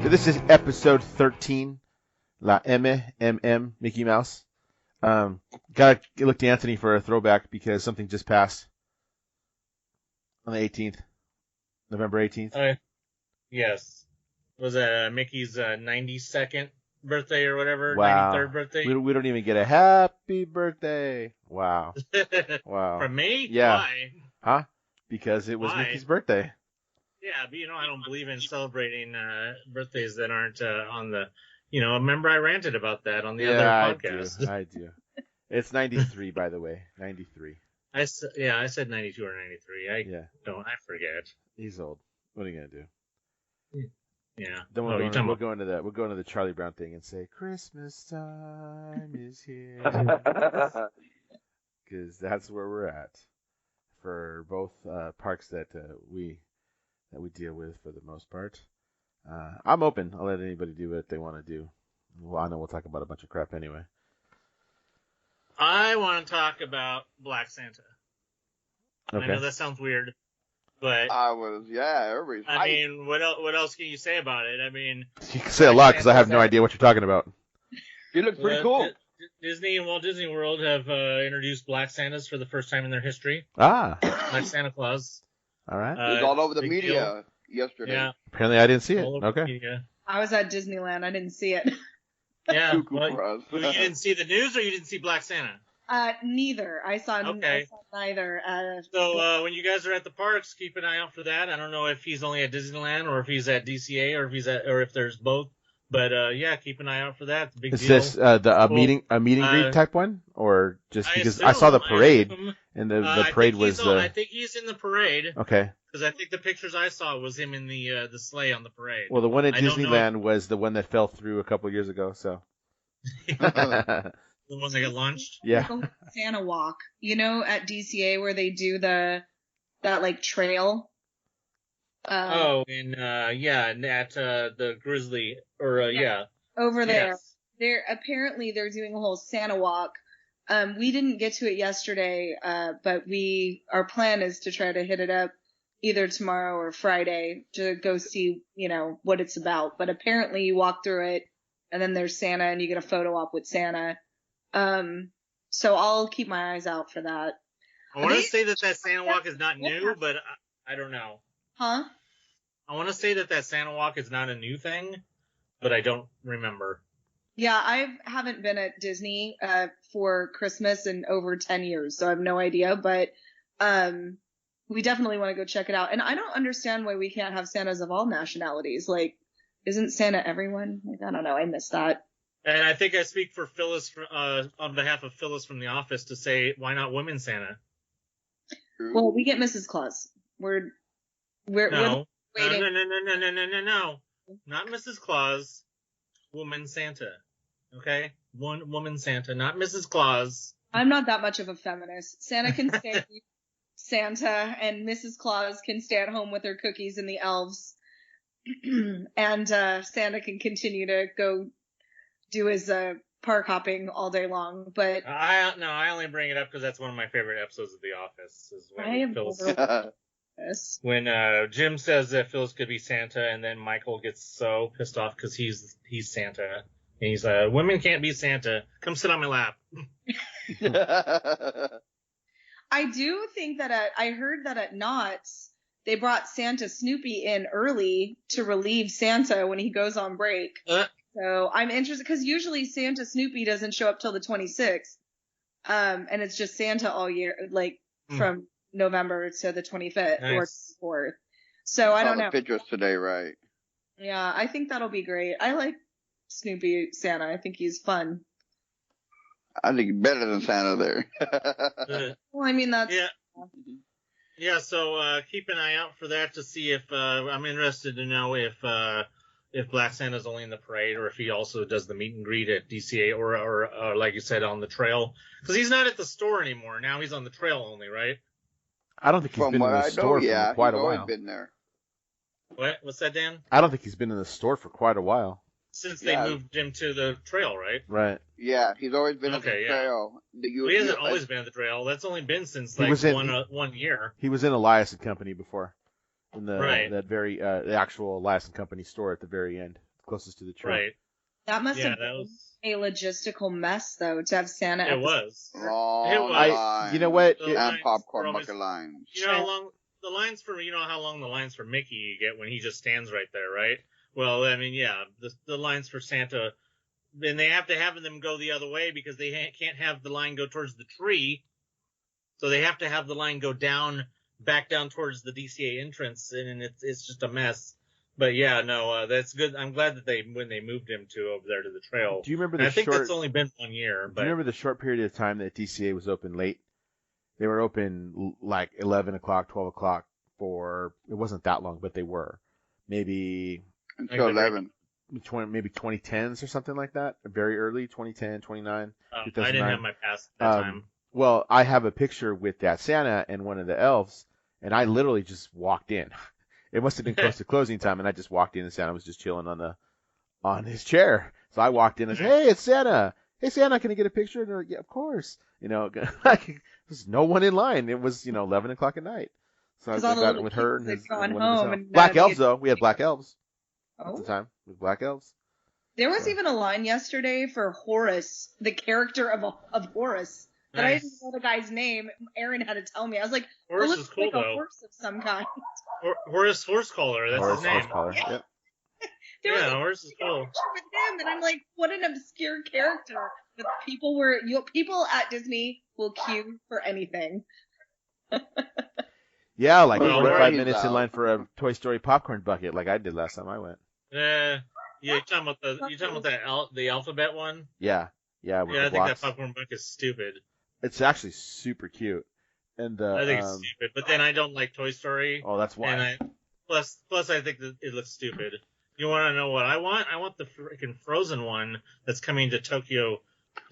This is episode 13, La M, Mickey Mouse. Gotta look to Anthony for a throwback because something just passed on the 18th, November 18th. Yes. Was it Mickey's 92nd birthday or whatever? Wow. 93rd birthday? We don't even get a happy birthday. Wow. Wow. From me? Yeah. Why? Huh? Because it was Why? Mickey's birthday. Yeah, but I don't believe in celebrating birthdays that aren't on the, remember I ranted about that on the other podcast. I do. It's 93, by the way. 93. I said 92 or 93. I forget. He's old. What are you going to do? Yeah. We'll go into the Charlie Brown thing and say, Christmas time is here. Because that's where we're at for both parks that we deal with for the most part. I'm open. I'll let anybody do what they want to do. Well, I know we'll talk about a bunch of crap anyway. I want to talk about Black Santa. Okay. I know that sounds weird, but everybody's I mean, what else can you say about it? I mean, you can say a lot because I have no idea what you're talking about. He looks pretty cool. Disney and Walt Disney World have introduced Black Santas for the first time in their history. Like Santa Claus. All right. It was all over the media yesterday. Yeah. Apparently, I didn't see it. Okay. Media. I was at Disneyland. I didn't see it. Yeah. Too cool Well, for us. you didn't see the news, or you didn't see Black Santa? Neither. I saw neither. So when you guys are at the parks, keep an eye out for that. I don't know if he's only at Disneyland or if he's at DCA or if there's both. But keep an eye out for that. It's a big deal. Is this a meet and greet type one, or just because I saw the parade and the parade was? I think he's in the parade. Okay. Because I think the pictures I saw was him in the sleigh on the parade. Well, the one at Disneyland was the one that fell through a couple of years ago. So. The one that got launched. Yeah. Santa walk. At DCA where they do that trail. At the Grizzly over there. Yes. They're doing a whole Santa walk. We didn't get to it yesterday, but our plan is to try to hit it up either tomorrow or Friday to go see, what it's about. But apparently you walk through it and then there's Santa and you get a photo op with Santa. So I'll keep my eyes out for that. I want to say that Santa walk is not new, but I don't know. Huh? I want to say that Santa walk is not a new thing, but I don't remember. Yeah, I haven't been at Disney for Christmas in over 10 years, so I have no idea. But we definitely want to go check it out. And I don't understand why we can't have Santas of all nationalities. Like, isn't Santa everyone? Like, I don't know. I missed that. And I think I speak for Phyllis on behalf of Phyllis from the office to say, why not Women Santa? Well, we get Mrs. Claus. We're waiting. No, not Mrs. Claus. Woman Santa. Okay? One woman Santa, not Mrs. Claus. I'm not that much of a feminist. Santa can stay Santa, and Mrs. Claus can stay at home with her cookies and the elves. And Santa can continue to go do his park hopping all day long. But I only bring it up because that's one of my favorite episodes of The Office. When Jim says that Phyllis could be Santa, and then Michael gets so pissed off because he's Santa. And he's like, women can't be Santa. Come sit on my lap. I do think that I heard that at Knott's, they brought Santa Snoopy in early to relieve Santa when he goes on break. So I'm interested because usually Santa Snoopy doesn't show up till the 26th. And it's just Santa all year, from November to the 25th nice. or 4th. So I don't know. Pictures today, right? Yeah, I think that'll be great. I like Snoopy Santa. I think he's fun. I think he's better than Santa there. Well, I mean, that's... Yeah, so keep an eye out for that to see if... I'm interested to know if Black Santa's only in the parade or if he also does the meet and greet at DCA or like you said, on the trail. Because he's not at the store anymore. Now he's on the trail only, right? I don't think he's been in the store for quite a while. He's been there. What? What's that, Dan? I don't think he's been in the store for quite a while. Since they moved him to the trail, right? Right. Yeah, he's always been at the trail. He hasn't always been at the trail. That's only been since 1 year. He was in Elias and Company before. In the right. that very the actual Elias and Company store at the very end, closest to the tree. Right. That must have been a logistical mess, though, to have Santa. It was. Long lines. You know what? And popcorn bucket lines. You know how long the lines for? You know how long the lines for Mickey you get when he just stands right there, right? Well, I mean, yeah, the lines for Santa, then they have to have them go the other way because they can't have the line go towards the tree, so they have to have the line go back down towards the DCA entrance, and it's just a mess. But yeah, no, that's good. I'm glad that when they moved him to over there to the trail. Do you remember I think that's only been 1 year. Do you remember the short period of time that DCA was open late? They were open like 11 o'clock, 12 o'clock it wasn't that long, but they were. Maybe until 11. Maybe 2010s or something like that. Very early, 2010, 29, 2009. I didn't have my pass at that time. Well, I have a picture with that Santa and one of the elves, and I literally just walked in. It must have been close to closing time, and I just walked in, and Santa was just chilling on his chair. So I walked in and said, "Hey, it's Santa. Hey, Santa, can I get a picture?" And they're like, "Yeah, of course." There's no one in line. It was 11 o'clock at night. So I got it with her and his one of his Black elves, though. We had black elves at the time. With black elves. There was even a line yesterday for Horace, the character of Horace. That I didn't know the guy's name. Aaron had to tell me. I was like, Horace is cool, like a horse of some kind. Horace Horsecollar, that's his name. Horsecollar, yep. Horace is cool. With him, and I'm like, what an obscure character. But people at Disney will queue for anything. Yeah, like 45 minutes in line for a Toy Story popcorn bucket, like I did last time I went. Yeah, you're talking about the alphabet one? Yeah. Yeah, I think that popcorn bucket is stupid. It's actually super cute. And I think it's stupid, but then I don't like Toy Story. Oh, that's why. And plus I think that it looks stupid. You want to know what I want? I want the freaking Frozen one that's coming to Tokyo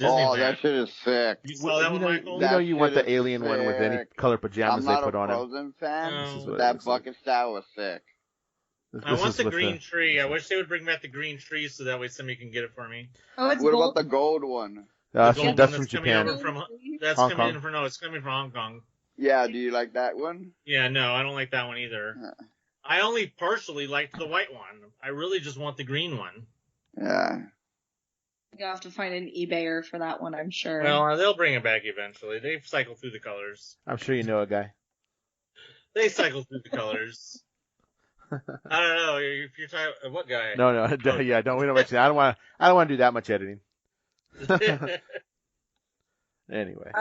Disneyland. Oh, that shit is sick. You saw that one, Michael? You know you want the alien one with any color pajamas they put on it. I'm not a Frozen fan, but that bucket style was sick. I want the green tree. I wish they would bring back the green tree so that way somebody can get it for me. Oh, it's what gold? about the gold one? That's from Japan. It's coming from Hong Kong. Yeah, do you like that one? Yeah, no, I don't like that one either. I only partially liked the white one. I really just want the green one. Yeah. You'll have to find an eBayer for that one, I'm sure. Well, they'll bring it back eventually. They cycle through the colors. I'm sure you know a guy. They cycle through the colors. I don't know. If you're talking, what guy? No. Yeah, we don't mention that. I don't want to do that much editing. Anyway.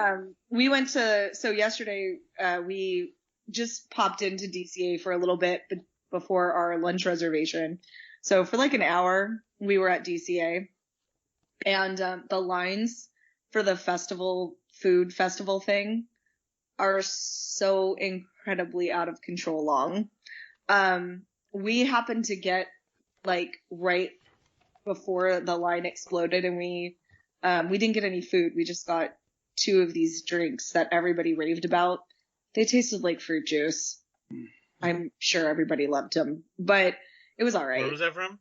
We went so yesterday, we just popped into DCA for a little bit before our lunch reservation. So for like an hour, we were at DCA, and the lines for the food festival thing are so incredibly out of control long. We happened to get like right before the line exploded, and we didn't get any food. We just got 2 of these drinks that everybody raved about. They tasted like fruit juice. I'm sure everybody loved them, but it was all right. Where was that from?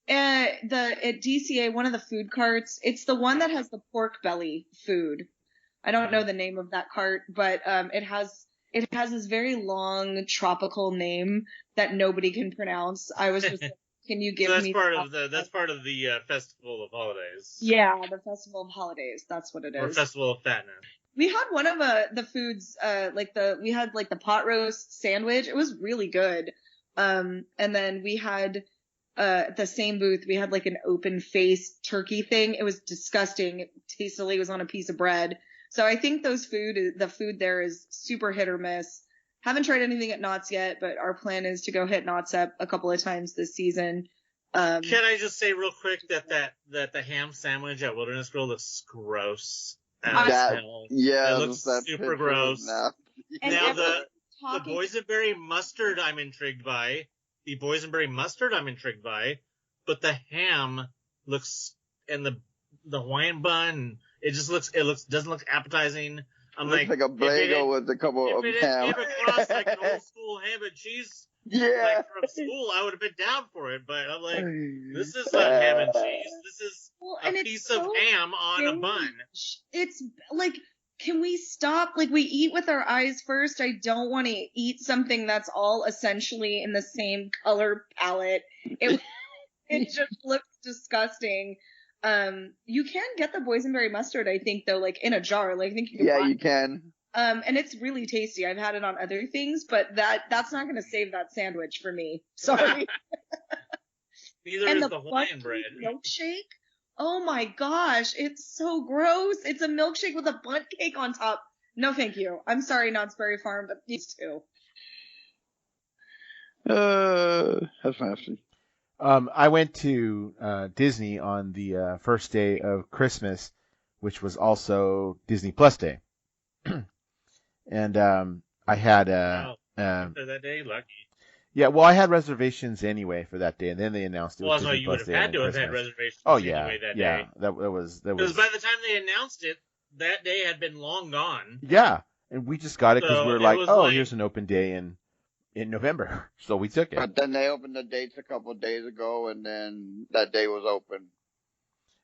At DCA, one of the food carts. It's the one that has the pork belly food. I don't know the name of that cart, but it has this very long tropical name that nobody can pronounce. I was just like, can you give me? That's part of the Festival of Holidays. Yeah, the Festival of Holidays. That's what it is. Or Festival of Fatness. We had one of the foods, we had like the pot roast sandwich. It was really good. And then we had at the same booth, we had like an open face turkey thing. It was disgusting. It tasted like it was on a piece of bread. So I think the food there is super hit or miss. Haven't tried anything at Knott's yet, but our plan is to go hit Knott's up a couple of times this season. Can I just say real quick that the ham sandwich at Wilderness Grill looks gross as hell. Yeah, it looks super gross. Now the boysenberry mustard I'm intrigued by. But the ham looks, and the Hawaiian bun, doesn't look appetizing. I'm looks like a bagel with a couple of ham. If it crossed like an old school ham and cheese, like from school, I would have been down for it. But I'm like, this is not ham and cheese. This is a piece of ham on a bun. It's like, can we stop? Like, we eat with our eyes first. I don't want to eat something that's all essentially in the same color palette. It just looks disgusting. You can get the boysenberry mustard, I think, though, like in a jar. Like I think you can. Yeah, you can. And it's really tasty. I've had it on other things, but that's not going to save that sandwich for me. Sorry. Neither and is the the Hawaiian bread. milkshake. Oh my gosh, it's so gross. It's a milkshake with a bundt cake on top. No, thank you. I'm sorry, Knott's Berry Farm, but these two. That's nasty. I went to Disney on the first day of Christmas, which was also Disney Plus Day. And I had after that day, lucky. Yeah, well, I had reservations anyway for that day, and then they announced it was Disney you Plus would Day have had to have Christmas. had reservations anyway that yeah, day. That was Because by the time they announced it, that day had been long gone. Yeah, and we just got it because we were like, here's an open day in November, so we took it. But then they opened the dates a couple of days ago, and then that day was open.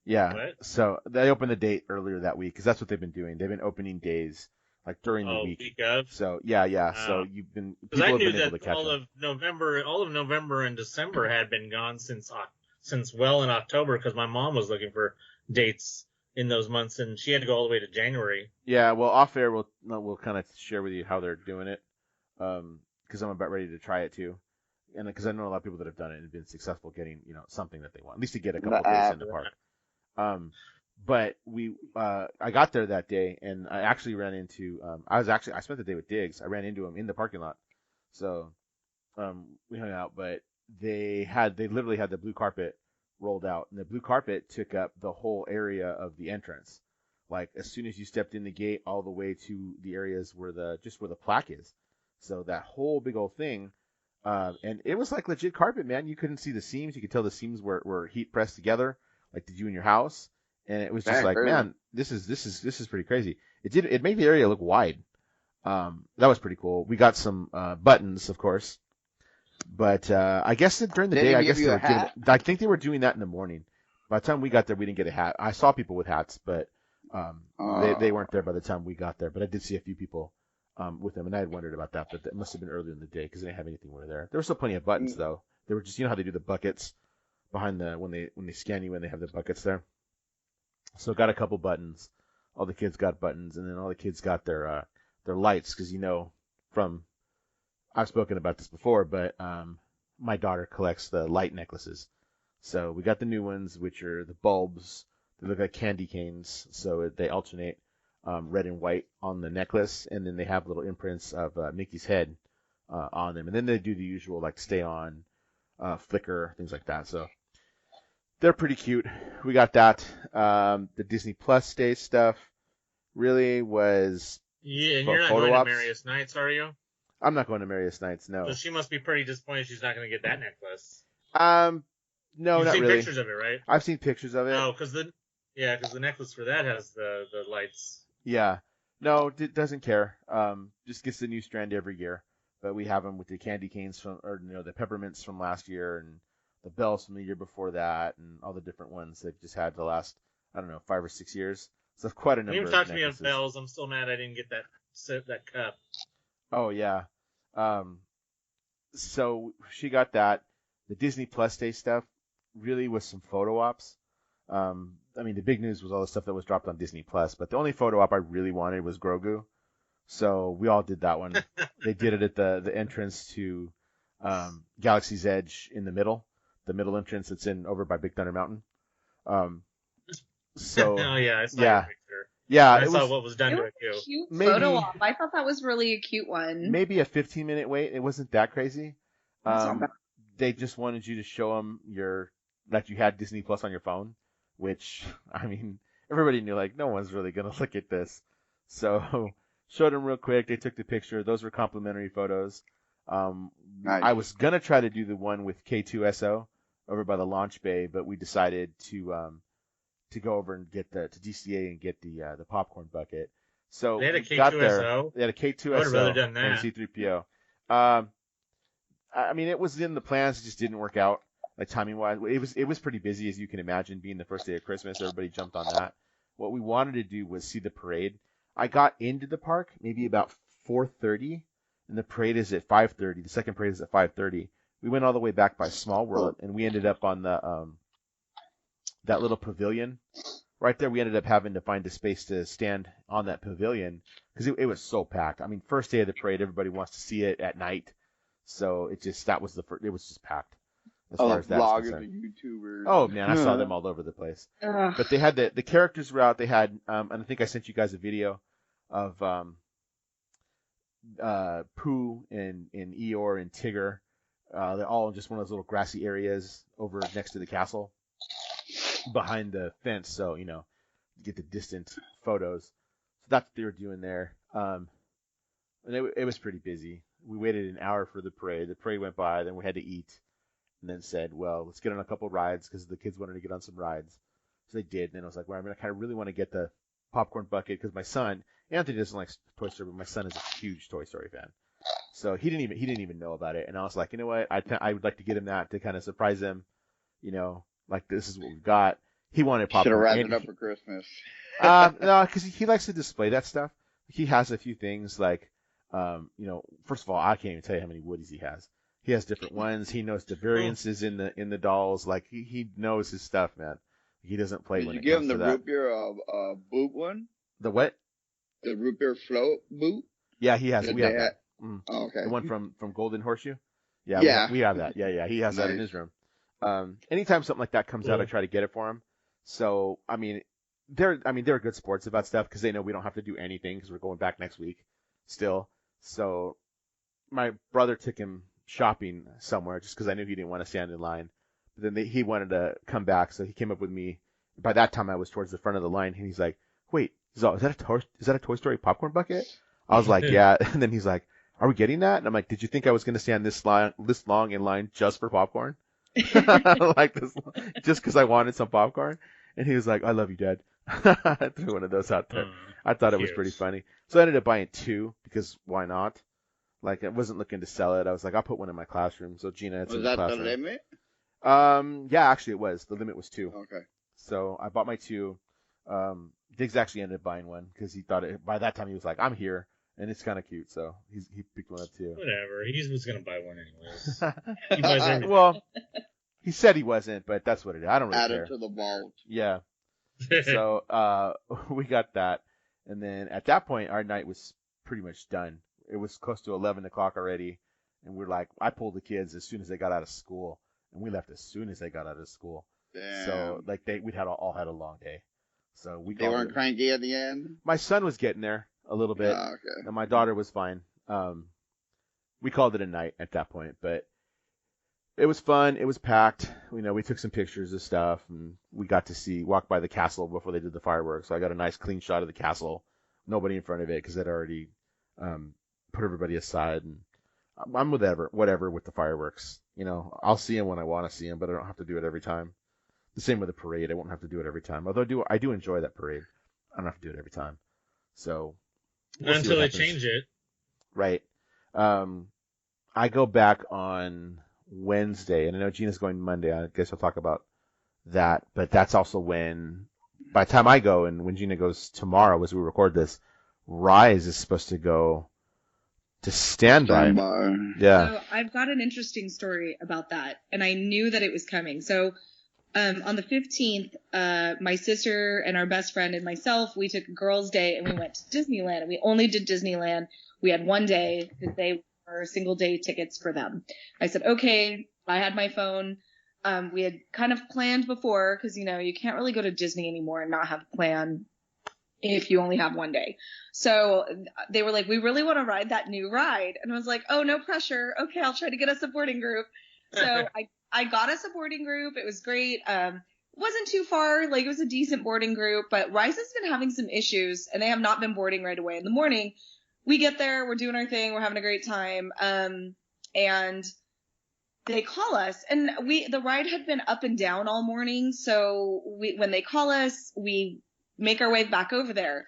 Yeah, what? So they opened the date earlier that week because that's what they've been doing. They've been opening days like during the week. Of? So yeah. So you've been people I have knew been able that to catch all up. of November and December had been gone since well in October because my mom was looking for dates in those months and she had to go all the way to January. Yeah, well, off air we'll kind of share with you how they're doing it, because I'm about ready to try it too, and because I know a lot of people that have done it and been successful getting something that they want, at least to get a couple of days in the park. But I got there that day and I actually ran into I spent the day with Diggs. I ran into him in the parking lot, so we hung out. But they literally had the blue carpet rolled out, and the blue carpet took up the whole area of the entrance. Like as soon as you stepped in the gate, all the way to the areas where the plaque is. So that whole big old thing, and it was like legit carpet, man. You couldn't see the seams. You could tell the seams were heat pressed together, like did you in your house. And it was just like, man, this is pretty crazy. It made the area look wide. That was pretty cool. We got some buttons, of course, but I guess during the day, I think they were doing that in the morning. By the time we got there, we didn't get a hat. I saw people with hats, but they weren't there by the time we got there. But I did see a few people with them, and I had wondered about that. But it must have been earlier in the day because they didn't have anything over there. There were still plenty of buttons though. They were just, how they do the buckets behind when they scan you and they have the buckets there. So got a couple buttons. All the kids got buttons, and then all the kids got their lights because I've spoken about this before, but my daughter collects the light necklaces. So we got the new ones, which are the bulbs. They look like candy canes, so they alternate red and white on the necklace, and then they have little imprints of Mickey's head on them, and then they do the usual like stay on, flicker, things like that. So they're pretty cute. We got that. The Disney Plus Day stuff really was. Yeah, and you're not going to Marius Nights, are you? I'm not going to Marius Nights, no. So she must be pretty disappointed she's not going to get that necklace. No, You've not seen really. Pictures of it, right? I've seen pictures of it. Oh, because the necklace for that has the lights. Yeah. No, it doesn't care. Just gets the new strand every year. But we have them with the candy canes the peppermints from last year and the bells from the year before that, and all the different ones they've just had the last, 5 or 6 years. So quite a number. When you talk to me of bells, I'm still mad I didn't get that cup. Oh yeah. So she got that. The Disney Plus Day stuff really was some photo ops. The big news was all the stuff that was dropped on Disney Plus, but the only photo op I really wanted was Grogu. So we all did that one. They did it at the entrance to Galaxy's Edge in the middle entrance that's over by Big Thunder Mountain. So oh yeah, I saw your picture. Yeah, I saw what was done to it too. Cute photo op. I thought that was really a cute one. Maybe a 15-minute wait. It wasn't that crazy. They just wanted you to show them that you had Disney Plus on your phone, which everybody knew like no one's really gonna look at this. So showed them real quick. They took the picture. Those were complimentary photos. Nice. I was gonna try to do the one with K2SO over by the launch bay, but we decided to go over and get to DCA and get the popcorn bucket. So they had a K2SO. They had a K2SO. I would have rather done that. And C3PO. It was in the plans. It just didn't work out, like timing wise. It was pretty busy, as you can imagine, being the first day of Christmas. Everybody jumped on that. What we wanted to do was see the parade. I got into the park maybe about 4:30, and the parade is at 5:30. The second parade is at 5:30. we went all the way back by Small World, and we ended up on the that little pavilion right there. We ended up having to find a space to stand on that pavilion because it was so packed. I mean, first day of the parade, everybody wants to see it at night, so it was just packed. As far as that's vloggers concerned. and YouTubers. Oh man, I saw them all over the place. But they had the characters were out. They had and I think I sent you guys a video of Pooh and Eeyore and Tigger. They're all in just one of those little grassy areas over next to the castle, behind the fence. So you get the distant photos. So that's what they were doing there. And it was pretty busy. We waited an hour for the parade. The parade went by. Then we had to eat. And then said, well, let's get on a couple rides because the kids wanted to get on some rides. So they did. And then I was like, well, I kind of really want to get the popcorn bucket because my son, Anthony doesn't like Toy Story, but my son is a huge Toy Story fan. So he didn't even know about it. And I was like, you know what? I would like to get him that to kind of surprise him. Like this is what we've got. He wanted popcorn. Should have wrapped it up for Christmas. No, because he likes to display that stuff. He has a few things like, first of all, I can't even tell you how many Woodies he has. He has different ones. He knows the variances in the dolls. Like he knows his stuff, man. He doesn't play when it comes to that. Did you give him the root beer boot one? The what? The root beer float boot? Yeah, he has. We have that. Oh, okay. The one from Golden Horseshoe. Yeah, we have that. Yeah, he has that in his room. Anytime something like that comes out, I try to get it for him. So they're good sports about stuff because they know we don't have to do anything because we're going back next week still. So my brother took him shopping somewhere just because I knew he didn't want to stand in line. But then he wanted to come back, so he came up with me. By that time, I was towards the front of the line, and he's like, "Wait, is that a Toy Story popcorn bucket?" I was like, "Yeah." And then he's like, "Are we getting that?" And I'm like, "Did you think I was going to stand this long in line just for popcorn? Like this, just because I wanted some popcorn?" And he was like, "I love you, Dad." I threw one of those out there. I thought it was pretty funny, so I ended up buying two because why not? Like, I wasn't looking to sell it. I was like, I'll put one in my classroom. So Gina, it's in the classroom. Was that the limit? Yeah, actually it was. The limit was 2. Okay. So I bought my 2. Diggs actually ended up buying one because he thought by that time he was like, I'm here, and it's kind of cute. So he picked one up too. Whatever. He was gonna buy one anyways. He buys everything. Well, he said he wasn't, but that's what it is. I don't really care. Add it to the vault. Yeah. So we got that, and then at that point our night was pretty much done. It was close to 11 o'clock already, and we're like, I pulled the kids as soon as they got out of school, and we left as soon as they got out of school. Damn. So like we'd all had a long day. So they weren't cranky at the end. My son was getting there a little bit, okay. And my daughter was fine. We called it a night at that point, but it was fun. It was packed. We took some pictures of stuff, and we got to walk by the castle before they did the fireworks. So I got a nice clean shot of the castle. Nobody in front of it because they'd already put everybody aside, and I'm whatever with the fireworks. I'll see them when I want to see them, but I don't have to do it every time. The same with the parade. I won't have to do it every time. Although I do enjoy that parade. I don't have to do it every time. So until they change it, right? I go back on Wednesday, and I know Gina's going Monday. I guess I'll talk about that. But that's also when, by the time I go and when Gina goes tomorrow, as we record this, Rise is supposed to go to standby. Yeah. So I've got an interesting story about that, and I knew that it was coming. So on the 15th, my sister and our best friend and myself, we took a girls' day and we went to Disneyland. And we only did Disneyland. We had one day because they were single-day tickets for them. I said, okay. I had my phone. We had kind of planned before because, you can't really go to Disney anymore and not have a plan if you only have one day. So they were like, we really want to ride that new ride. And I was like, oh, no pressure. Okay, I'll try to get a supporting group. So I got us a boarding group. It was great. Wasn't too far. Like, it was a decent boarding group, but Rise has been having some issues and they have not been boarding right away in the morning. We get there, we're doing our thing, we're having a great time. And they call us, and the ride had been up and down all morning. So when they call us, we make our way back over there.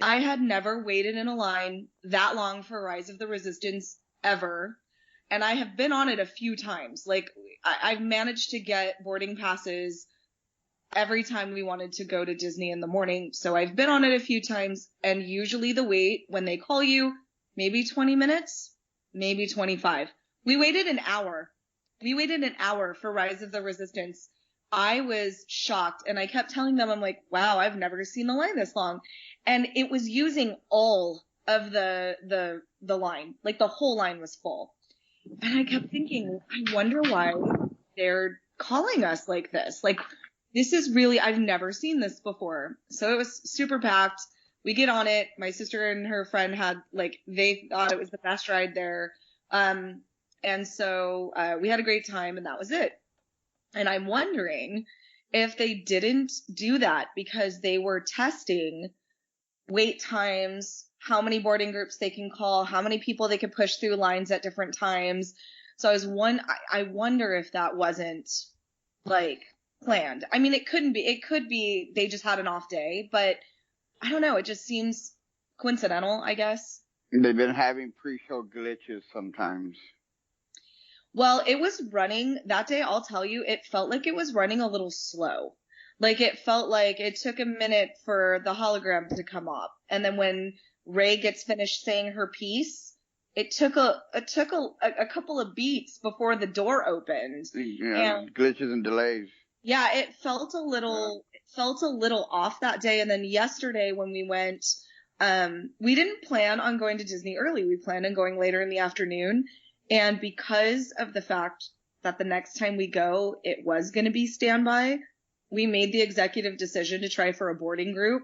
I had never waited in a line that long for Rise of the Resistance ever. And I have been on it a few times. Like, I've managed to get boarding passes every time we wanted to go to Disney in the morning. So I've been on it a few times, and usually the wait when they call you, maybe 20 minutes, maybe 25. We waited an hour. We waited an hour for Rise of the Resistance. I was shocked, and I kept telling them, I'm like, wow, I've never seen the line this long. And it was using all of the line. Like, the whole line was full. And I kept thinking, I wonder why they're calling us like this. Like, this is really, I've never seen this before. So it was super packed. We get on it. My sister and her friend had, like, they thought it was the best ride there. And so we had a great time, and that was it. And I'm wondering if they didn't do that because they were testing wait times, how many boarding groups they can call, how many people they could push through lines at different times. So I wonder if that wasn't, like, planned. I mean, it couldn't be. It could be they just had an off day, but I don't know. It just seems coincidental, I guess. They've been having pre-show glitches sometimes. Well, it was running that day. I'll tell you, it felt like it was running a little slow. Like, it felt like it took a minute for the hologram to come up. And then when Ray gets finished saying her piece, it took a couple of beats before the door opened. Yeah, and glitches and delays. Yeah, it felt a little off that day. And then yesterday when we went, we didn't plan on going to Disney early. We planned on going later in the afternoon. And because of the fact that the next time we go, it was going to be standby, we made the executive decision to try for a boarding group.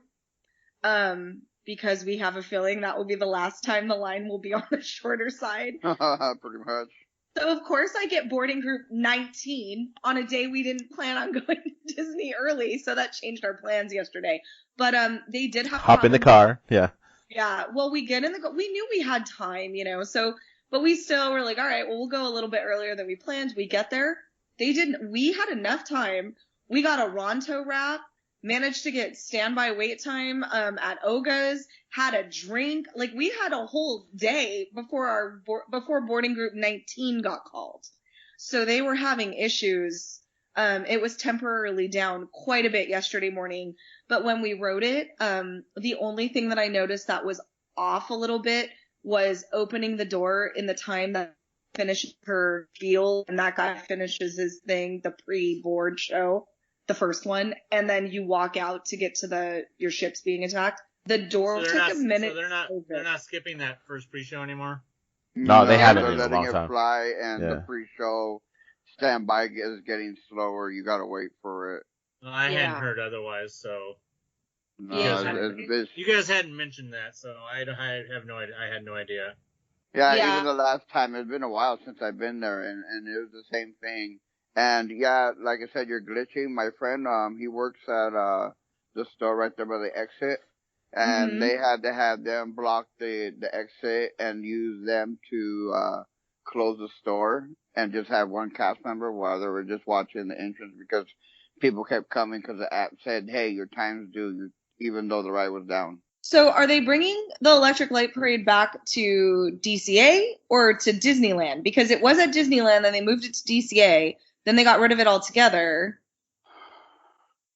Because we have a feeling that will be the last time the line will be on the shorter side. Pretty much. So, of course, I get boarding group 19 on a day we didn't plan on going to Disney early. So that changed our plans yesterday. But they did have hop in the car. Yeah. Yeah. Well, we get in the we knew we had time, so, but we still were like, all right, well, we'll go a little bit earlier than we planned. We get there. They didn't. We had enough time. We got a Ronto wrap. Managed to get standby wait time at Oga's, had a drink. Like, we had a whole day before before boarding group 19 got called. So they were having issues. It was temporarily down quite a bit yesterday morning. But when we rode it, the only thing that I noticed that was off a little bit was opening the door in the time that finished her spiel, and that guy finishes his thing, the pre-board show. The first one, and then you walk out to get to your ships being attacked. The door took a minute. So they're not skipping that first pre-show anymore? No, they haven't in in a a long time. Letting it fly, and the pre-show standby is getting slower. You gotta wait for it. Well, I hadn't heard otherwise, so. No, you guys hadn't mentioned that, so I have no idea. I had no idea. Yeah, even the last time, it's been a while since I've been there, and it was the same thing. And yeah, like I said, you're glitching. My friend, he works at the store right there by the exit, and they had to have them block the exit and use them to close the store and just have one cast member while they were just watching the entrance because people kept coming because the app said, "Hey, your time's due," even though the ride was down. So, are they bringing the Electric Light Parade back to DCA or to Disneyland? Because it was at Disneyland, then they moved it to DCA. Then they got rid of it altogether.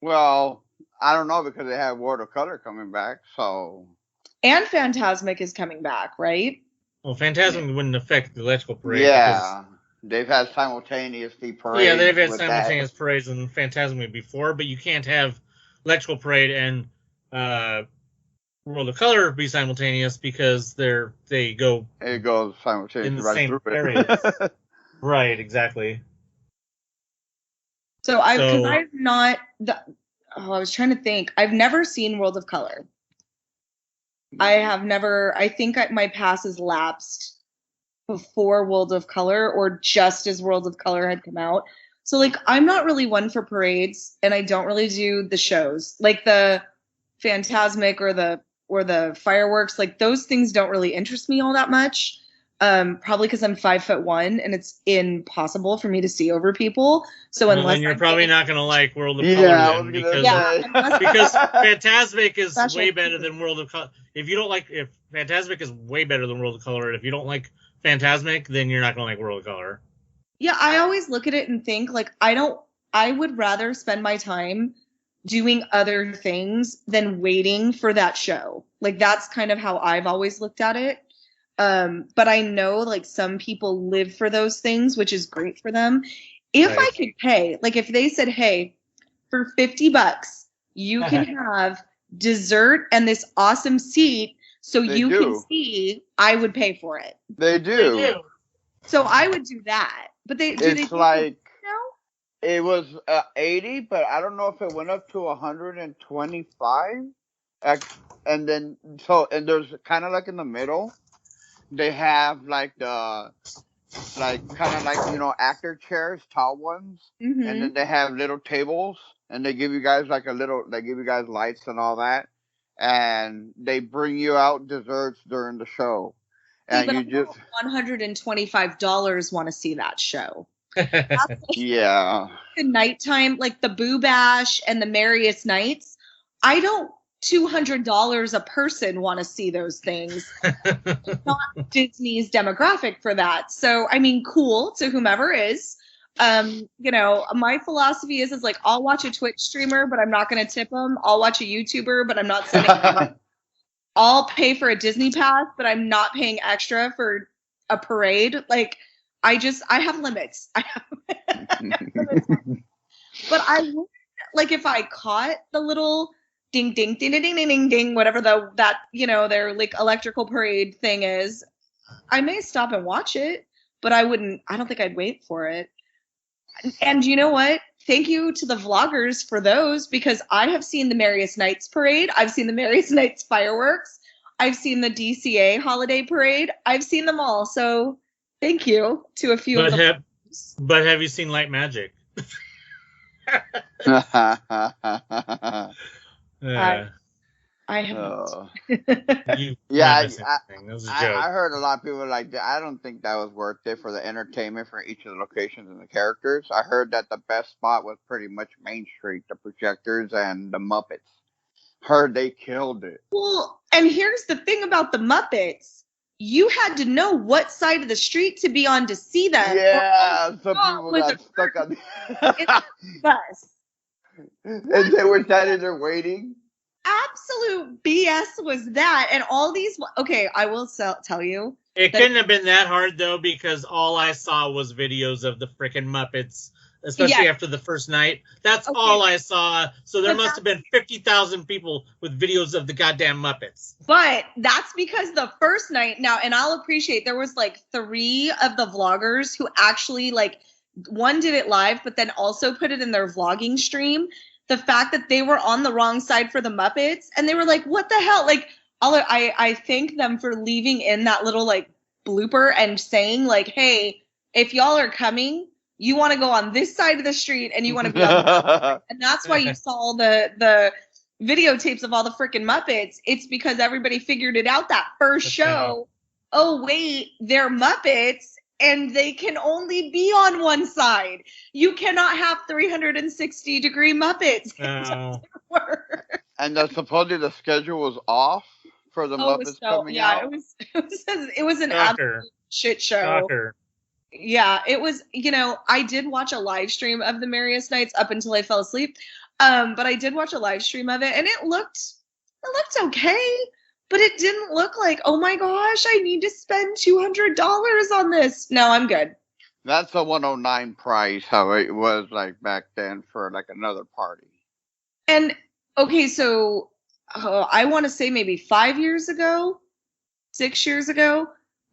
Well, I don't know because they have World of Color coming back, so. And Fantasmic is coming back, right? Well, Fantasmic wouldn't affect the electrical parade. Yeah, they've had simultaneously parades. Yeah, they've had simultaneous parades in Fantasmic before, but you can't have electrical parade and World of Color be simultaneous because they go. It goes simultaneously in the right same through areas. Right, exactly. So I was trying to think. I've never seen World of Color. I think my pass is lapsed before World of Color or just as World of Color had come out. So, like, I'm not really one for parades, and I don't really do the shows. Like the Fantasmic or the fireworks, like those things don't really interest me all that much. Probably because I'm 5'1" and it's impossible for me to see over people. So unless then you're probably not gonna like World of Color then, because Fantasmic is way better than World of Color. If Fantasmic is way better than World of Color, and if you don't like Fantasmic, then you're not gonna like World of Color. Yeah, I always look at it and think like I would rather spend my time doing other things than waiting for that show. Like that's kind of how I've always looked at it. But I know like some people live for those things, which is great for them. If I could pay, like if they said, hey, for $50, you can have dessert and this awesome seat so you can see, I would pay for it. They do. So I would do that. But It's like, it was 80, but I don't know if it went up to 125. And then, and there's kind of like in the middle, they have like kind of like, you know, actor chairs, tall ones. Mm-hmm. And then they have little tables, and they give you guys like they give you guys lights and all that. And they bring you out desserts during the show. And but you just $125 want to see that show. Yeah. The nighttime, like the Boo Bash and the Merriest Nights, I don't $200 a person want to see those things. Not Disney's demographic for that. So, I mean, cool to whomever is. You know, my philosophy is like, I'll watch a Twitch streamer, but I'm not going to tip them. I'll watch a YouTuber, but I'm not sending them. I'll pay for a Disney pass, but I'm not paying extra for a parade. Like, I have limits. I have limits. But I would, like, if I caught the little ding, ding, ding, ding, ding, ding, ding, ding, whatever that, you know, their like electrical parade thing is, I may stop and watch it, but I don't think I'd wait for it. And you know what? Thank you to the vloggers for those, because I have seen the Merriest Nights parade. I've seen the Merriest Nights fireworks. I've seen the DCA holiday parade. I've seen them all. So thank you to a few of them. But have you seen Light Magic? I haven't. Yeah, I heard a lot of people like that. I don't think that was worth it for the entertainment for each of the locations and the characters. I heard that the best spot was pretty much Main Street, the projectors and the Muppets. Heard they killed it. Well, and here's the thing about the Muppets. You had to know what side of the street to be on to see them. Yeah, some people got stuck on the bus. And they were standing there waiting. Absolute BS was that. And all these, okay, I will tell you. It couldn't have been that hard, though, because all I saw was videos of the freaking Muppets, especially after the first night. That's all I saw. So there must have been 50,000 people with videos of the goddamn Muppets. But that's because the first night, now, and I'll appreciate, there was like 3 of the vloggers who actually, like, one did it live, but then also put it in their vlogging stream. The fact that they were on the wrong side for the Muppets, and they were like, what the hell? Like, I thank them for leaving in that little, like, blooper and saying, like, hey, if y'all are coming, you want to go on this side of the street, and you want to be on the and that's why you saw the videotapes of all the freaking Muppets. It's because everybody figured it out that first show. Oh, wait, they're Muppets, and they can only be on one side. You cannot have 360-degree Muppets. No. And supposedly the schedule was off for the Muppets coming out. It was an absolute shit show. Shocker. Yeah, it was, you know, I did watch a live stream of the Merriest Nights up until I fell asleep. But I did watch a live stream of it, and it looked okay. But it didn't look like, oh my gosh, I need to spend $200 on this. No, I'm good. That's a 109 price, how it was like back then for like another party. And okay, so I want to say maybe 6 years ago,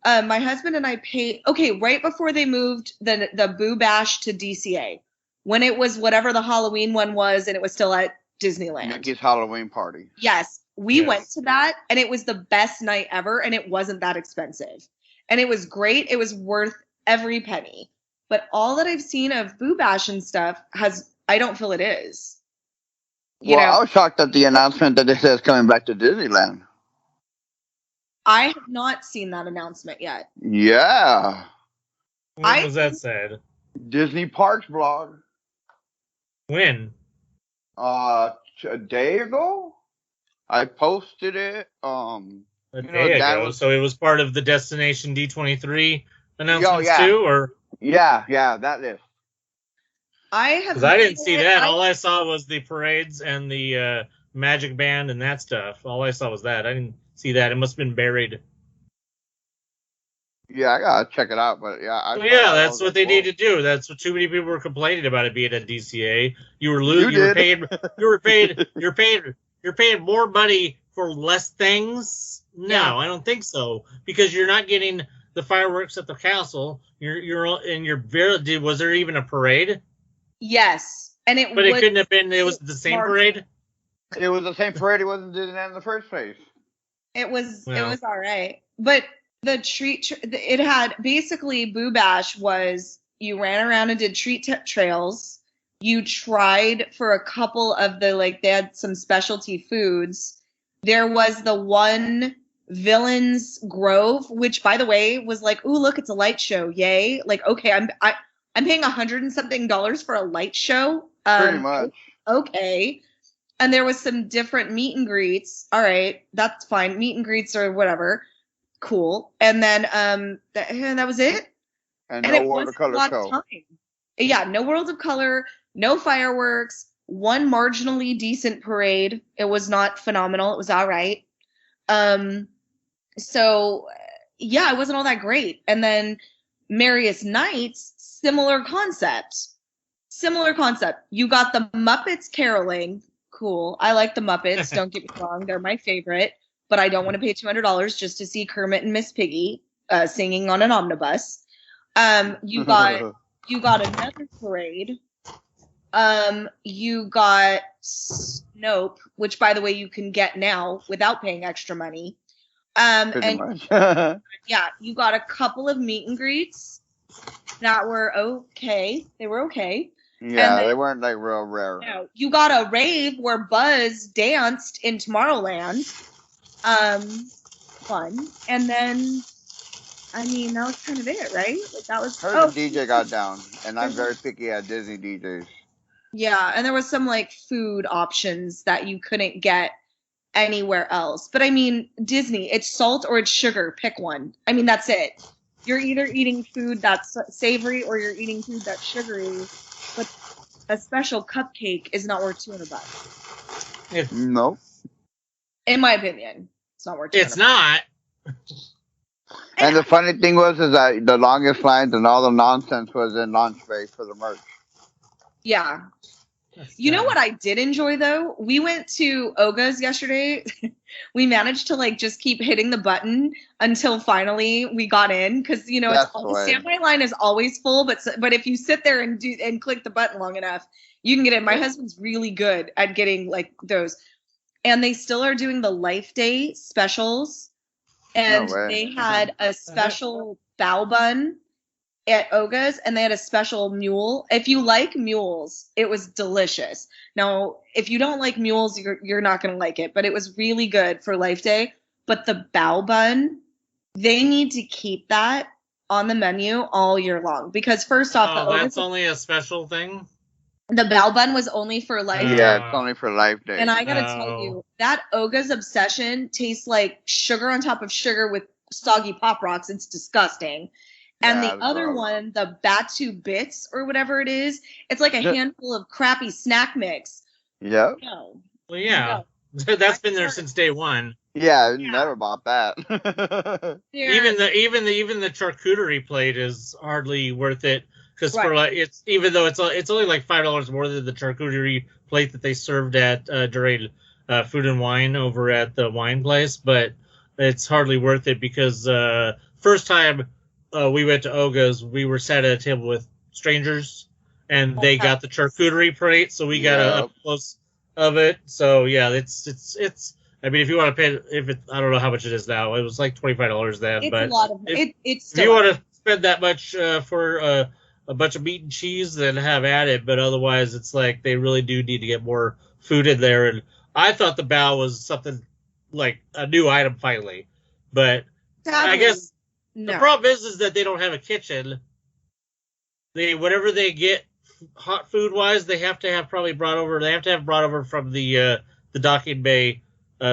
my husband and I paid, right before they moved the Boo Bash to DCA, when it was whatever the Halloween one was, and it was still at Disneyland. Mickey's Halloween party. Yes. We went to that, and it was the best night ever, and it wasn't that expensive. And it was great. It was worth every penny. But all that I've seen of Boo Bash and stuff I don't feel it is. I was shocked at the announcement that it says coming back to Disneyland. I have not seen that announcement yet. Yeah. When was that said? Disney Parks blog. When? A day ago? I posted it. A day ago. So it was part of the Destination D23 announcements too, or? Yeah, that is. Because I didn't see that. All I saw was the parades and the Magic Band and that stuff. All I saw was that. I didn't see that. It must have been buried. Yeah, I gotta check it out, but yeah, I Well, saw yeah, that. I that's was what like, they whoa. need to do. That's what too many people were complaining about it being at DCA. You were You you were did. paying you were paid you're paying more money for less things. No, Yeah. I don't think so, because you're not getting the fireworks at the castle. Was there even a parade? Yes, and it But it was couldn't have been. It was the same March. parade. It was the same parade. It wasn't Disneyland in the first place. It was Well, all right, but the it had basically Boo Bash was you ran around and did trails. You tried for a couple of they had some specialty foods. There was the one Villains Grove, which by the way was like, ooh, look, it's a light show, yay! Like, okay, I'm paying $100 and something for a light show. Pretty much. Okay. And there was some different meet and greets. All right, that's fine. Meet and greets or whatever. Cool. And then that was it. And And no it wasn't a watercolor lot show. of time. Yeah, no World of Color, no fireworks, one marginally decent parade. It was not phenomenal. It was all right. So yeah, it wasn't all that great. And then Merriest Nights, similar concept. Similar concept. You got the Muppets caroling. Cool. I like the Muppets. Don't get me wrong. They're my favorite. But I don't want to pay $200 just to see Kermit and Miss Piggy singing on an omnibus. You got another parade. You got Snope, which by the way you can get now without paying extra money. Pretty And much. yeah, you got a couple of meet and greets that were okay. They were okay. Yeah, then, they weren't like real rare. No, you got a rave where Buzz danced in Tomorrowland. Fun. And then, I mean, that was kind of it, right? Like that was. Heard the DJ got down, and I'm very picky at Disney DJs. Yeah, and there was some like food options that you couldn't get anywhere else. But I mean, Disney, it's salt or it's sugar. Pick one. I mean, that's it. You're either eating food that's savory or you're eating food that's sugary. But a special cupcake is not worth $200. No. In my opinion, it's not worth $200. It's not. And the funny thing was is that the longest lines and all the nonsense was in launch bay for the merch. Yeah. You know what I did enjoy though? We went to Oga's yesterday. We managed to like just keep hitting the button until finally we got in because you know the standby line is always full, but if you sit there and click the button long enough, you can get in. My husband's really good at getting like those, and they still are doing the Life Day specials, and they had a special bao bun at Oga's, and they had a special mule. If you like mules, it was delicious. Now, if you don't like mules, you're not going to like it, but it was really good for Life Day. But the bao bun, they need to keep that on the menu all year long because first off, that's only a special thing. The bao bun was only for Life Day. Yeah, it's only for Life Day. And I gotta tell you, that Oga's Obsession tastes like sugar on top of sugar with soggy Pop Rocks. It's disgusting. And the other one, the Batu Bits or whatever it is, it's like a handful of crappy snack mix. Yeah. No. Well, yeah. No. That's been there since day one. Yeah, never bought that. Even the charcuterie plate is hardly worth it because for like it's only like $5 more than the charcuterie plate that they served at during Food and Wine over at the wine place, but it's hardly worth it because first time we went to Oga's, we were sat at a table with strangers, and they got the charcuterie plate, so we got up close of it. So yeah, it's. I mean, if you want to pay, I don't know how much it is now. It was like $25 then, it's but a lot of it's. If you want to spend that much for a bunch of meat and cheese, then have at it. But otherwise, it's like they really do need to get more food in there. And I thought the bao was something like a new item finally, but I guess. No. The problem is that they don't have a kitchen. Whatever they get hot food wise, they have to have brought over from the Docking Bay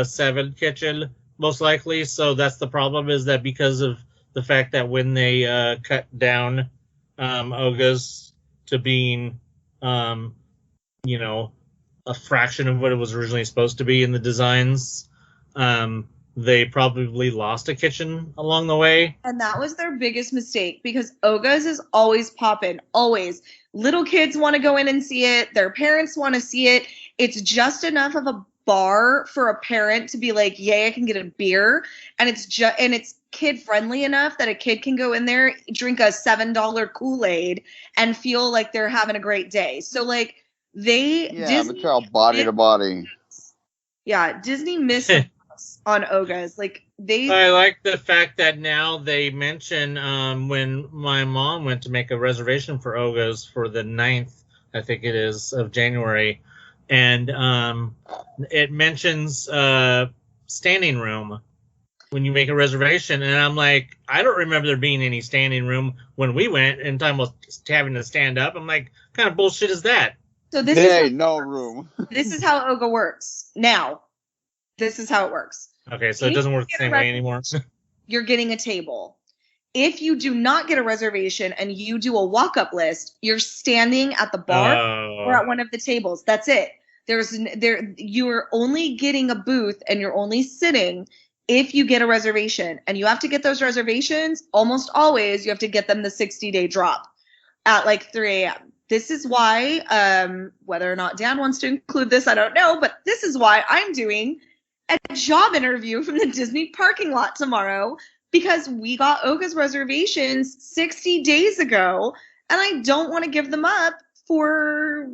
7 kitchen most likely. So that's the problem, is that because of the fact that when they cut down Oga's to being a fraction of what it was originally supposed to be in the designs, they probably lost a kitchen along the way. And that was their biggest mistake because Oga's is always popping, always. Little kids want to go in and see it. Their parents want to see it. It's just enough of a bar for a parent to be like, yay, I can get a beer. And it's kid friendly enough that a kid can go in there, drink a $7 Kool-Aid and feel like they're having a great day. So like but you're all body to body. Yeah, Disney missed on Oga's. Like I like the fact that now they mention when my mom went to make a reservation for Oga's for the 9th, I think it is, of January, and it mentions standing room when you make a reservation, and I'm like, I don't remember there being any standing room when we went, and talking about having to stand up. I'm like, what kind of bullshit is that? So there ain't no room. This is how Oga works. Now, this is how it works. Okay, so it doesn't work the same way anymore. You're getting a table. If you do not get a reservation and you do a walk-up list, you're standing at the bar or at one of the tables. That's it. You're only getting a booth and you're only sitting if you get a reservation. And you have to get those reservations, almost always, you have to get them the 60-day drop at like 3 a.m. This is why, whether or not Dan wants to include this, I don't know, but this is why I'm doing a job interview from the Disney parking lot tomorrow, because we got Oga's reservations 60 days ago, and I don't want to give them up for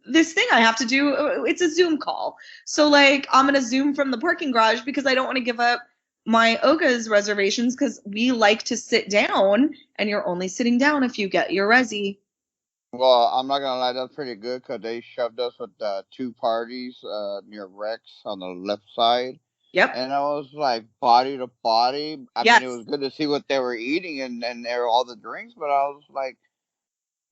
this thing I have to do. It's a Zoom call. So, like, I'm going to Zoom from the parking garage because I don't want to give up my Oga's reservations because we like to sit down, and you're only sitting down if you get your resi. Well, I'm not going to lie, that's pretty good because they shoved us with 2 parties near Rex on the left side. Yep. And I was like body to body. I mean, it was good to see what they were eating and there were all the drinks, but I was like,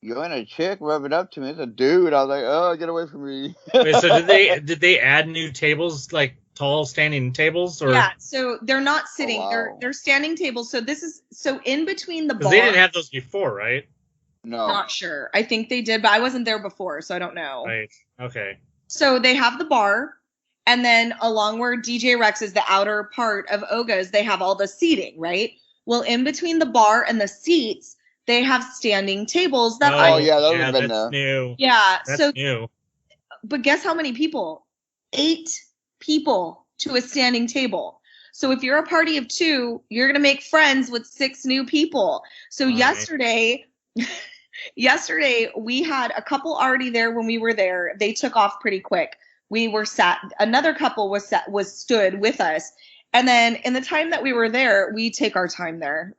you and a chick rub it up to me. It's a dude. I was like, oh, get away from me. Wait, so did they add new tables, like tall standing tables? Or? Yeah, so they're not sitting. Oh, wow. They're standing tables. So this is in between the bar. They didn't have those before, right? No. Not sure. I think they did, but I wasn't there before, so I don't know. Right. Okay. So they have the bar, and then along where DJ Rex is, the outer part of Oga's, they have all the seating, right? Well, in between the bar and the seats, they have standing tables that those have been there. New. Yeah, that's new. But guess how many people? 8 people to a standing table. So if you're a party of 2, you're going to make friends with 6 new people. So yesterday we had a couple already there when we were there. They took off pretty quick. We were sat. Another couple was stood with us. And then in the time that we were there, we take our time there.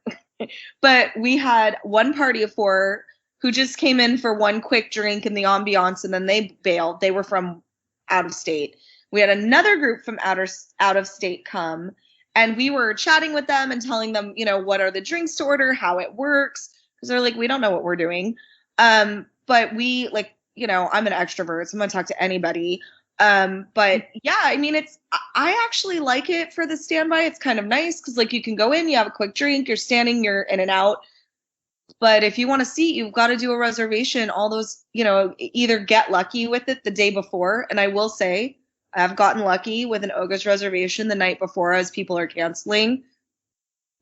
But we had one party of 4 who just came in for one quick drink in the ambiance, and then they bailed. They were from out of state. We had another group from out of state come, and we were chatting with them and telling them, what are the drinks to order, how it works. Because they're like, we don't know what we're doing. But we, I'm an extrovert, so I'm going to talk to anybody. But yeah, I mean, I actually like it for the standby. It's kind of nice because, you can go in, you have a quick drink, you're standing, you're in and out. But if you want a seat, you've got to do a reservation. All those, either get lucky with it the day before. And I will say, I've gotten lucky with an Oga's reservation the night before as people are canceling.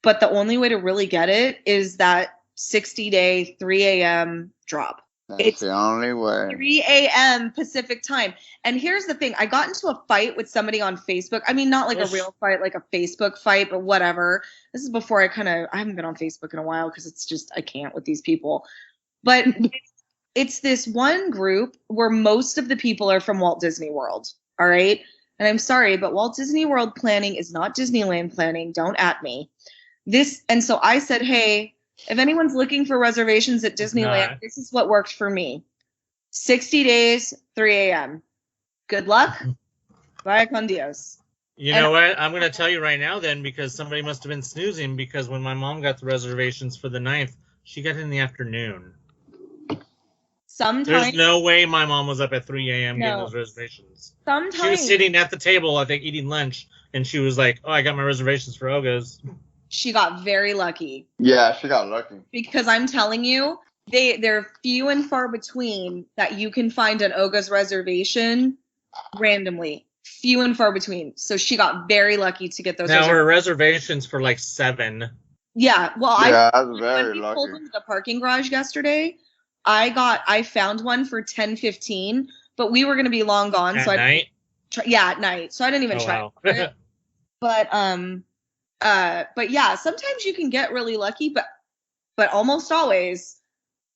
But the only way to really get it is that 60-day 3 a.m. drop. It's the only way. 3 a.m. Pacific time. And here's the thing. I got into a fight with somebody on Facebook. I mean, not like a real fight, like a Facebook fight, but whatever. This is before I haven't been on Facebook in a while because it's just, I can't with these people. But it's this one group where most of the people are from Walt Disney World. All right. And I'm sorry, but Walt Disney World planning is not Disneyland planning. Don't at me. And so I said, hey, if anyone's looking for reservations at Disneyland, this is what worked for me. 60 days, 3 a.m. Good luck. Vaya con Dios. You know what? I'm going to tell you right now then, because somebody must have been snoozing, because when my mom got the reservations for the 9th, she got it in the afternoon. Sometimes. There's no way my mom was up at 3 a.m. getting those reservations. Sometimes. She was sitting at the table, I think, eating lunch, and she was like, oh, I got my reservations for Oga's. She got very lucky. Yeah, she got lucky. Because I'm telling you, they're few and far between that you can find an Oga's reservation randomly. few and far between. So she got very lucky to get those. Now her reservations for like 7. Yeah, well, I was very when we lucky. pulled into the parking garage yesterday, I found one for 10:15, but we were going to be long gone. At so night? At night. So I didn't even try. Wow. It. But yeah, sometimes you can get really lucky, but almost always,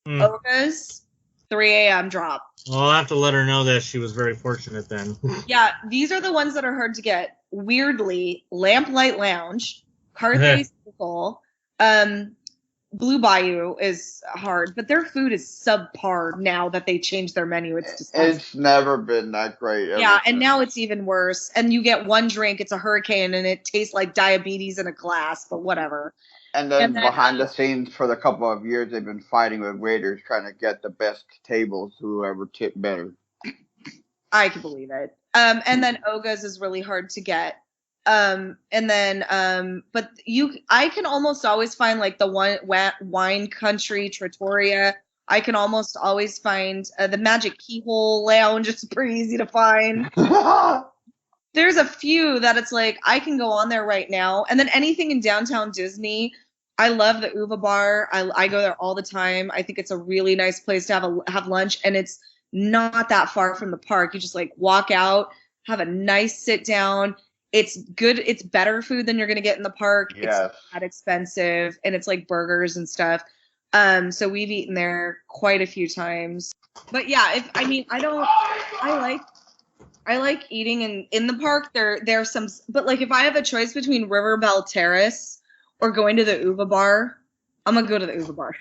Oga's 3 a.m. drop. Well, I'll have to let her know that she was very fortunate then. Yeah, these are the ones that are hard to get. Weirdly, Lamplight Lounge, Carthay Circle, Blue Bayou is hard, but their food is subpar now that they changed their menu. It's disgusting. It's never been that great. Yeah, and now it's even worse. And you get one drink, it's a hurricane, and it tastes like diabetes in a glass, but whatever. And then behind the scenes, for the couple of years, they've been fighting with waiters trying to get the best tables, whoever tipped better. I can believe it. And then Oga's is really hard to get. But I can almost always find like the Wine Country Trattoria. I can almost always find the Magic Keyhole Lounge. It's pretty easy to find. There's a few that it's like I can go on there right now. And then anything in downtown Disney, I love the Uva Bar. I go there all the time. I think it's a really nice place to have lunch, and it's not that far from the park. You just like walk out, have a nice sit down. It's good. It's better food than you're going to get in the park. Yes. It's not that expensive, and it's like burgers and stuff. So we've eaten there quite a few times. But yeah, I like eating in the park. There's some, but like if I have a choice between River Belle Terrace or going to the Uva Bar, I'm gonna go to the Uva Bar.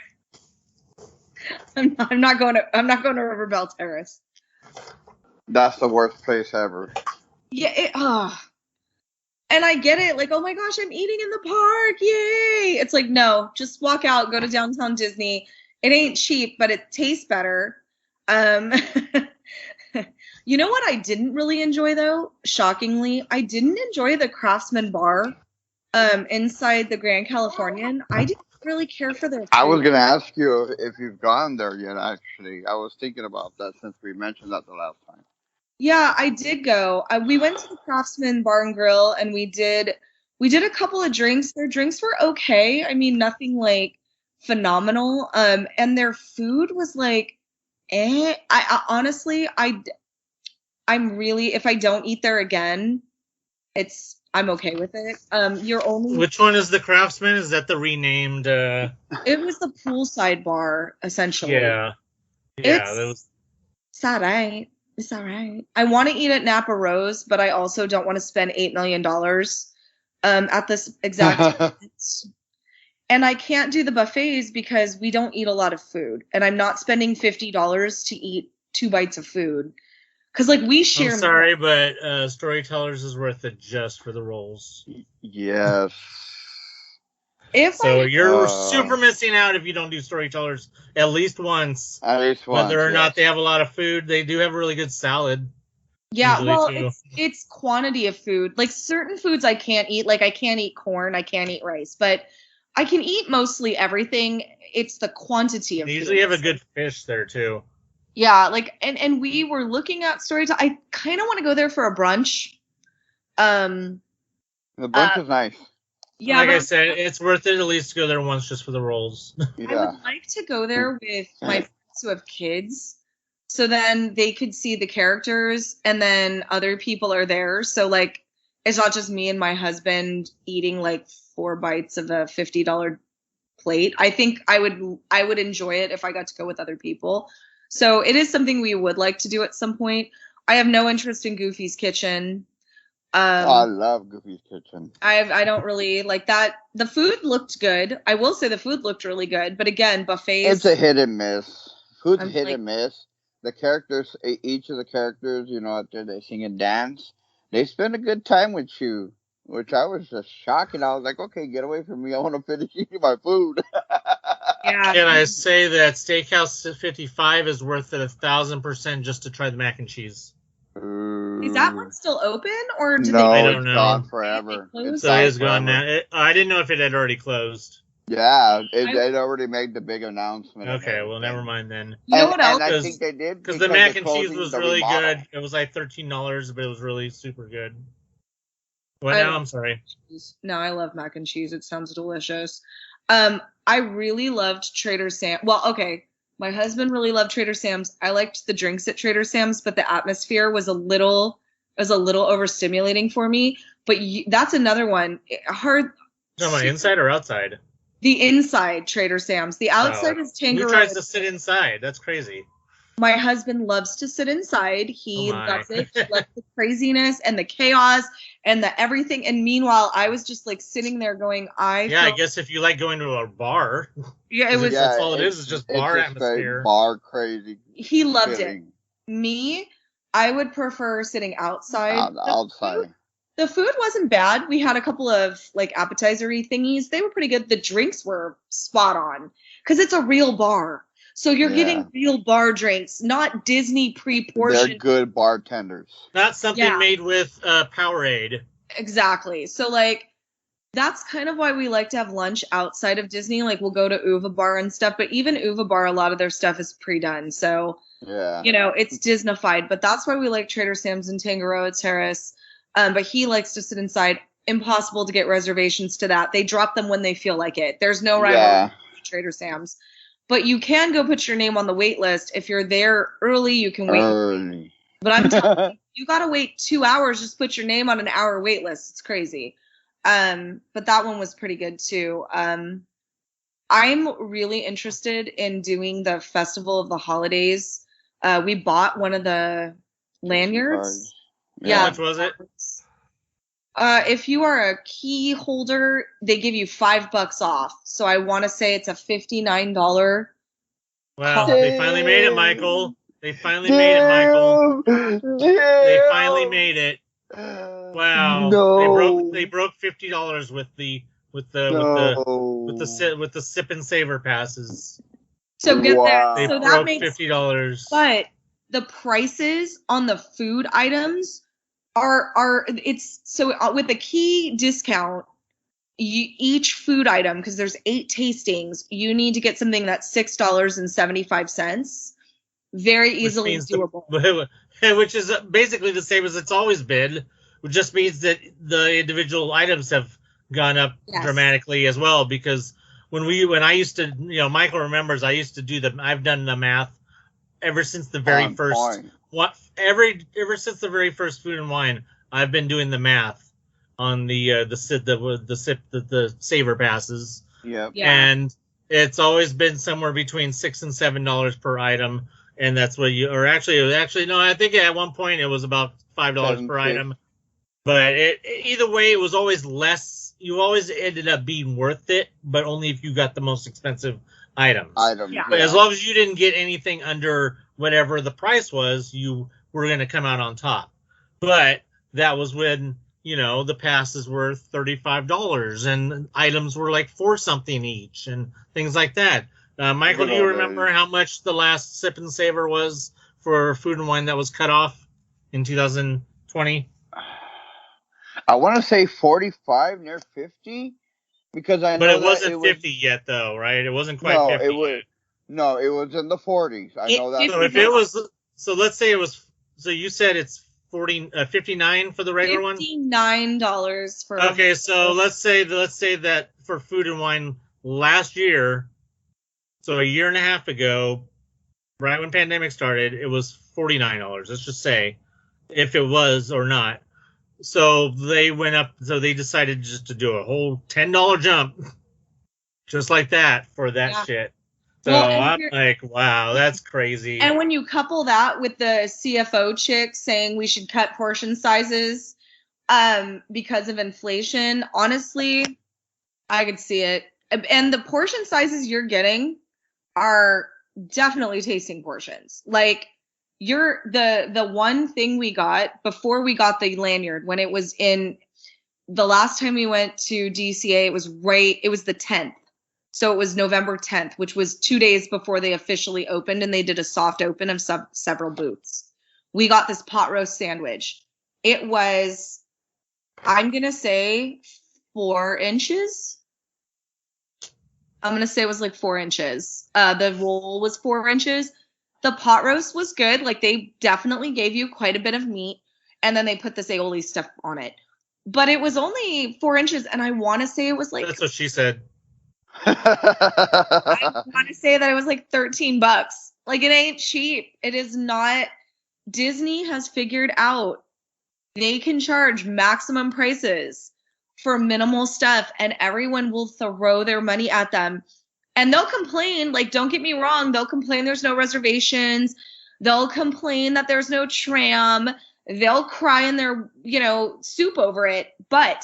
I'm not going to River Belle Terrace. That's the worst place ever. Yeah. And I get it, like, oh my gosh, I'm eating in the park, yay! It's like, no, just walk out, go to downtown Disney. It ain't cheap, but it tastes better. You know what I didn't really enjoy, though? Shockingly, I didn't enjoy the Craftsman Bar inside the Grand Californian. I didn't really care for their food. I was going to ask you if you've gone there yet, actually. I was thinking about that since we mentioned that the last time. Yeah, I did go. We went to the Craftsman Bar and Grill, and we did a couple of drinks. Their drinks were okay. I mean, nothing like phenomenal. And their food was like, I honestly, I'm really, if I don't eat there again, I'm okay with it. Which one is the Craftsman? Is that the renamed? It was the poolside bar, essentially. Yeah. It's alright. It's all right. I want to eat at Napa Rose, but I also don't want to spend $8 million at this exact moment. And I can't do the buffets because we don't eat a lot of food. And I'm not spending $50 to eat 2 bites of food. Because, like, we share... I'm sorry, but Storytellers is worth it just for the rolls. Yes. You're super missing out if you don't do Storytellers at least once. Whether or not they have a lot of food, they do have a really good salad. Yeah, well, it's quantity of food. Like, certain foods I can't eat. Like, I can't eat corn, I can't eat rice. But I can eat mostly everything. It's the quantity of food. They usually have a good fish there, too. Yeah, like, and we were looking at Storytellers. I kind of want to go there for a brunch. The brunch is nice. Yeah, like I said, it's worth it at least to go there once just for the rolls. Yeah. I would like to go there with my friends who have kids, so then they could see the characters, and then other people are there. So like, it's not just me and my husband eating like 4 bites of a $50 plate. I think I would enjoy it if I got to go with other people. So it is something we would like to do at some point. I have no interest in Goofy's Kitchen. I love Goofy's Kitchen. I don't really like that. The food looked good. I will say the food looked really good. But again, buffets. It's a hit and miss. Food's hit and miss. The characters, each of the characters, out there, they sing and dance. They spend a good time with you, which I was just shocked. And I was like, okay, get away from me. I want to finish eating my food. Yeah. And I say that Steakhouse 55 is worth it 1,000% just to try the mac and cheese. Is that one still open, or no, I don't know. Gone forever. It's gone now. I didn't know if it had already closed. Yeah, they'd already made the big announcement. Okay, well, never mind then. You know what else? And I think they did because the mac and cheese closing was the really remodel. good. It was like $13, but it was really super good. What now? I'm sorry. No, I love mac and cheese. It sounds delicious. I really loved Trader Sam's. Well, okay, my husband really loved Trader Sam's. I liked the drinks at Trader Sam's, but the atmosphere was a little overstimulating for me. But that's another one. Inside or outside? The inside Trader Sam's. The outside is Tangaroa. Who tries to sit inside? That's crazy. My husband loves to sit inside. He loves it. He loves the craziness and the chaos and the everything. And meanwhile, I was just like sitting there going, I guess if you like going to a bar. Yeah, it was. That's all it is. It's just bar atmosphere. Bar crazy. He loved it. Me, I would prefer sitting outside. Outside. The food wasn't bad. We had a couple of like appetizer-y thingies. They were pretty good. The drinks were spot on because it's a real bar. So you're getting real bar drinks, not Disney pre-portioned. They're good bartenders. Not something made with Powerade. Exactly. So like that's kind of why we like to have lunch outside of Disney. Like we'll go to Uva Bar and stuff, but even Uva Bar, a lot of their stuff is pre-done. So it's Disney-fied. But that's why we like Trader Sam's and Tangaroa Terrace. But he likes to sit inside. Impossible to get reservations to that. They drop them when they feel like it. There's no rivalry to Trader Sam's. But you can go put your name on the wait list. If you're there early, you can wait. Early. But I'm telling you got to wait 2 hours. Just put your name on an hour wait list. It's crazy. But that one was pretty good too. I'm really interested in doing the Festival of the Holidays. We bought one of the lanyards. How much was it? If you are a key holder, they give you $5 off. So I want to say it's a $59. Wow, they finally made it, Michael. They finally made it, Michael. They finally made it. Wow. No. They broke $50 with the sip and savor passes. So get that. They so broke that makes $50. But the prices on the food items are with the key discount, each food item, because there's 8 tastings, you need to get something that's $6.75. Very easily doable. Which is basically the same as it's always been. Which just means that the individual items have gone up dramatically as well. Because when I used to, Michael remembers, I used to I've done the math ever since the very first. Ever since the very first Food and Wine, I've been doing the math on the saver passes. Yep. Yeah. And it's always been somewhere between $6 and $7 per item, and that's what actually no, I think at one point it was about $5 per item. But either way, it was always less. You always ended up being worth it, but only if you got the most expensive items. But as long as you didn't get anything under whatever the price was, you were going to come out on top. But that was when, the passes were $35 and items were like $4 something each and things like that. Michael, do you remember how much the last Sip and Savor was for Food and Wine that was cut off in 2020? I want to say 45, near 50, because I know. But it wasn't 50 yet, though, right? It wasn't quite 50 yet. No, it was in the 40s. I know that. So if it was, let's say it was. So you said it's 59 for the regular one. $59 for. Okay, so let's say that for Food and Wine last year, so a year and a half ago, right when pandemic started, it was $49. Let's just say, if it was or not. So they went up. So they decided just to do a whole $10 jump, just like that for that shit. So I'm like, wow, that's crazy. And when you couple that with the CFO chick saying we should cut portion sizes because of inflation, honestly, I could see it. And the portion sizes you're getting are definitely tasting portions. Like the one thing we got before we got the lanyard, when it was in the last time we went to DCA, it was the 10th. So it was November 10th, which was 2 days before they officially opened, and they did a soft open of several booths. We got this pot roast sandwich. It was, I'm going to say 4 inches. I'm going to say it was like 4 inches. The roll was 4 inches. The pot roast was good. Like, they definitely gave you quite a bit of meat. And then they put this aioli stuff on it. But it was only 4 inches. And I want to say it was like... That's what she said. I want to say that it was like $13. Like, it ain't cheap. It is not. Disney has figured out they can charge maximum prices for minimal stuff, and everyone will throw their money at them. And they'll complain, like, don't get me wrong, they'll complain there's no reservations. They'll complain that there's no tram. They'll cry in their, soup over it. But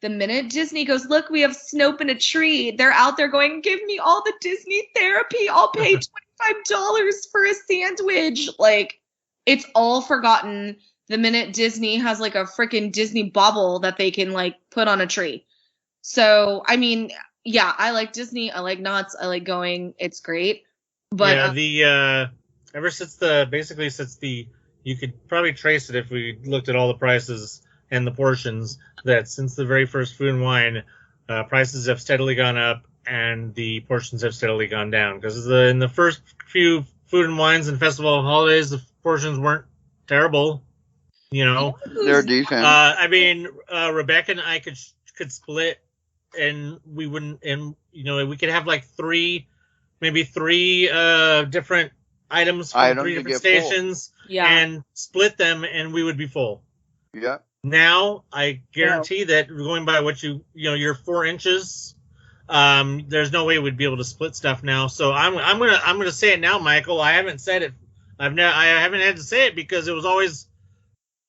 the minute Disney goes, look, we have Snope in a tree, they're out there going, give me all the Disney therapy. I'll pay $25 for a sandwich. Like, it's all forgotten the minute Disney has, like, a freaking Disney bauble that they can, like, put on a tree. So, I mean, yeah, I like Disney. I like Knott's. I like going. It's great. But yeah, ever since you could probably trace it if we looked at all the prices and the portions, that since the very first Food and Wine, prices have steadily gone up and the portions have steadily gone down. Because in the first few Food and Wines and Festival of Holidays, the portions weren't terrible. They're decent. I mean, Rebecca and I could split, and we wouldn't, and we could have like maybe three different items from 3 different stations, and split them, and we would be full. Yeah. Now I guarantee that going by what your 4 inches, there's no way we'd be able to split stuff now. So I'm gonna say it now, Michael. I haven't said it. I haven't had to say it because it was always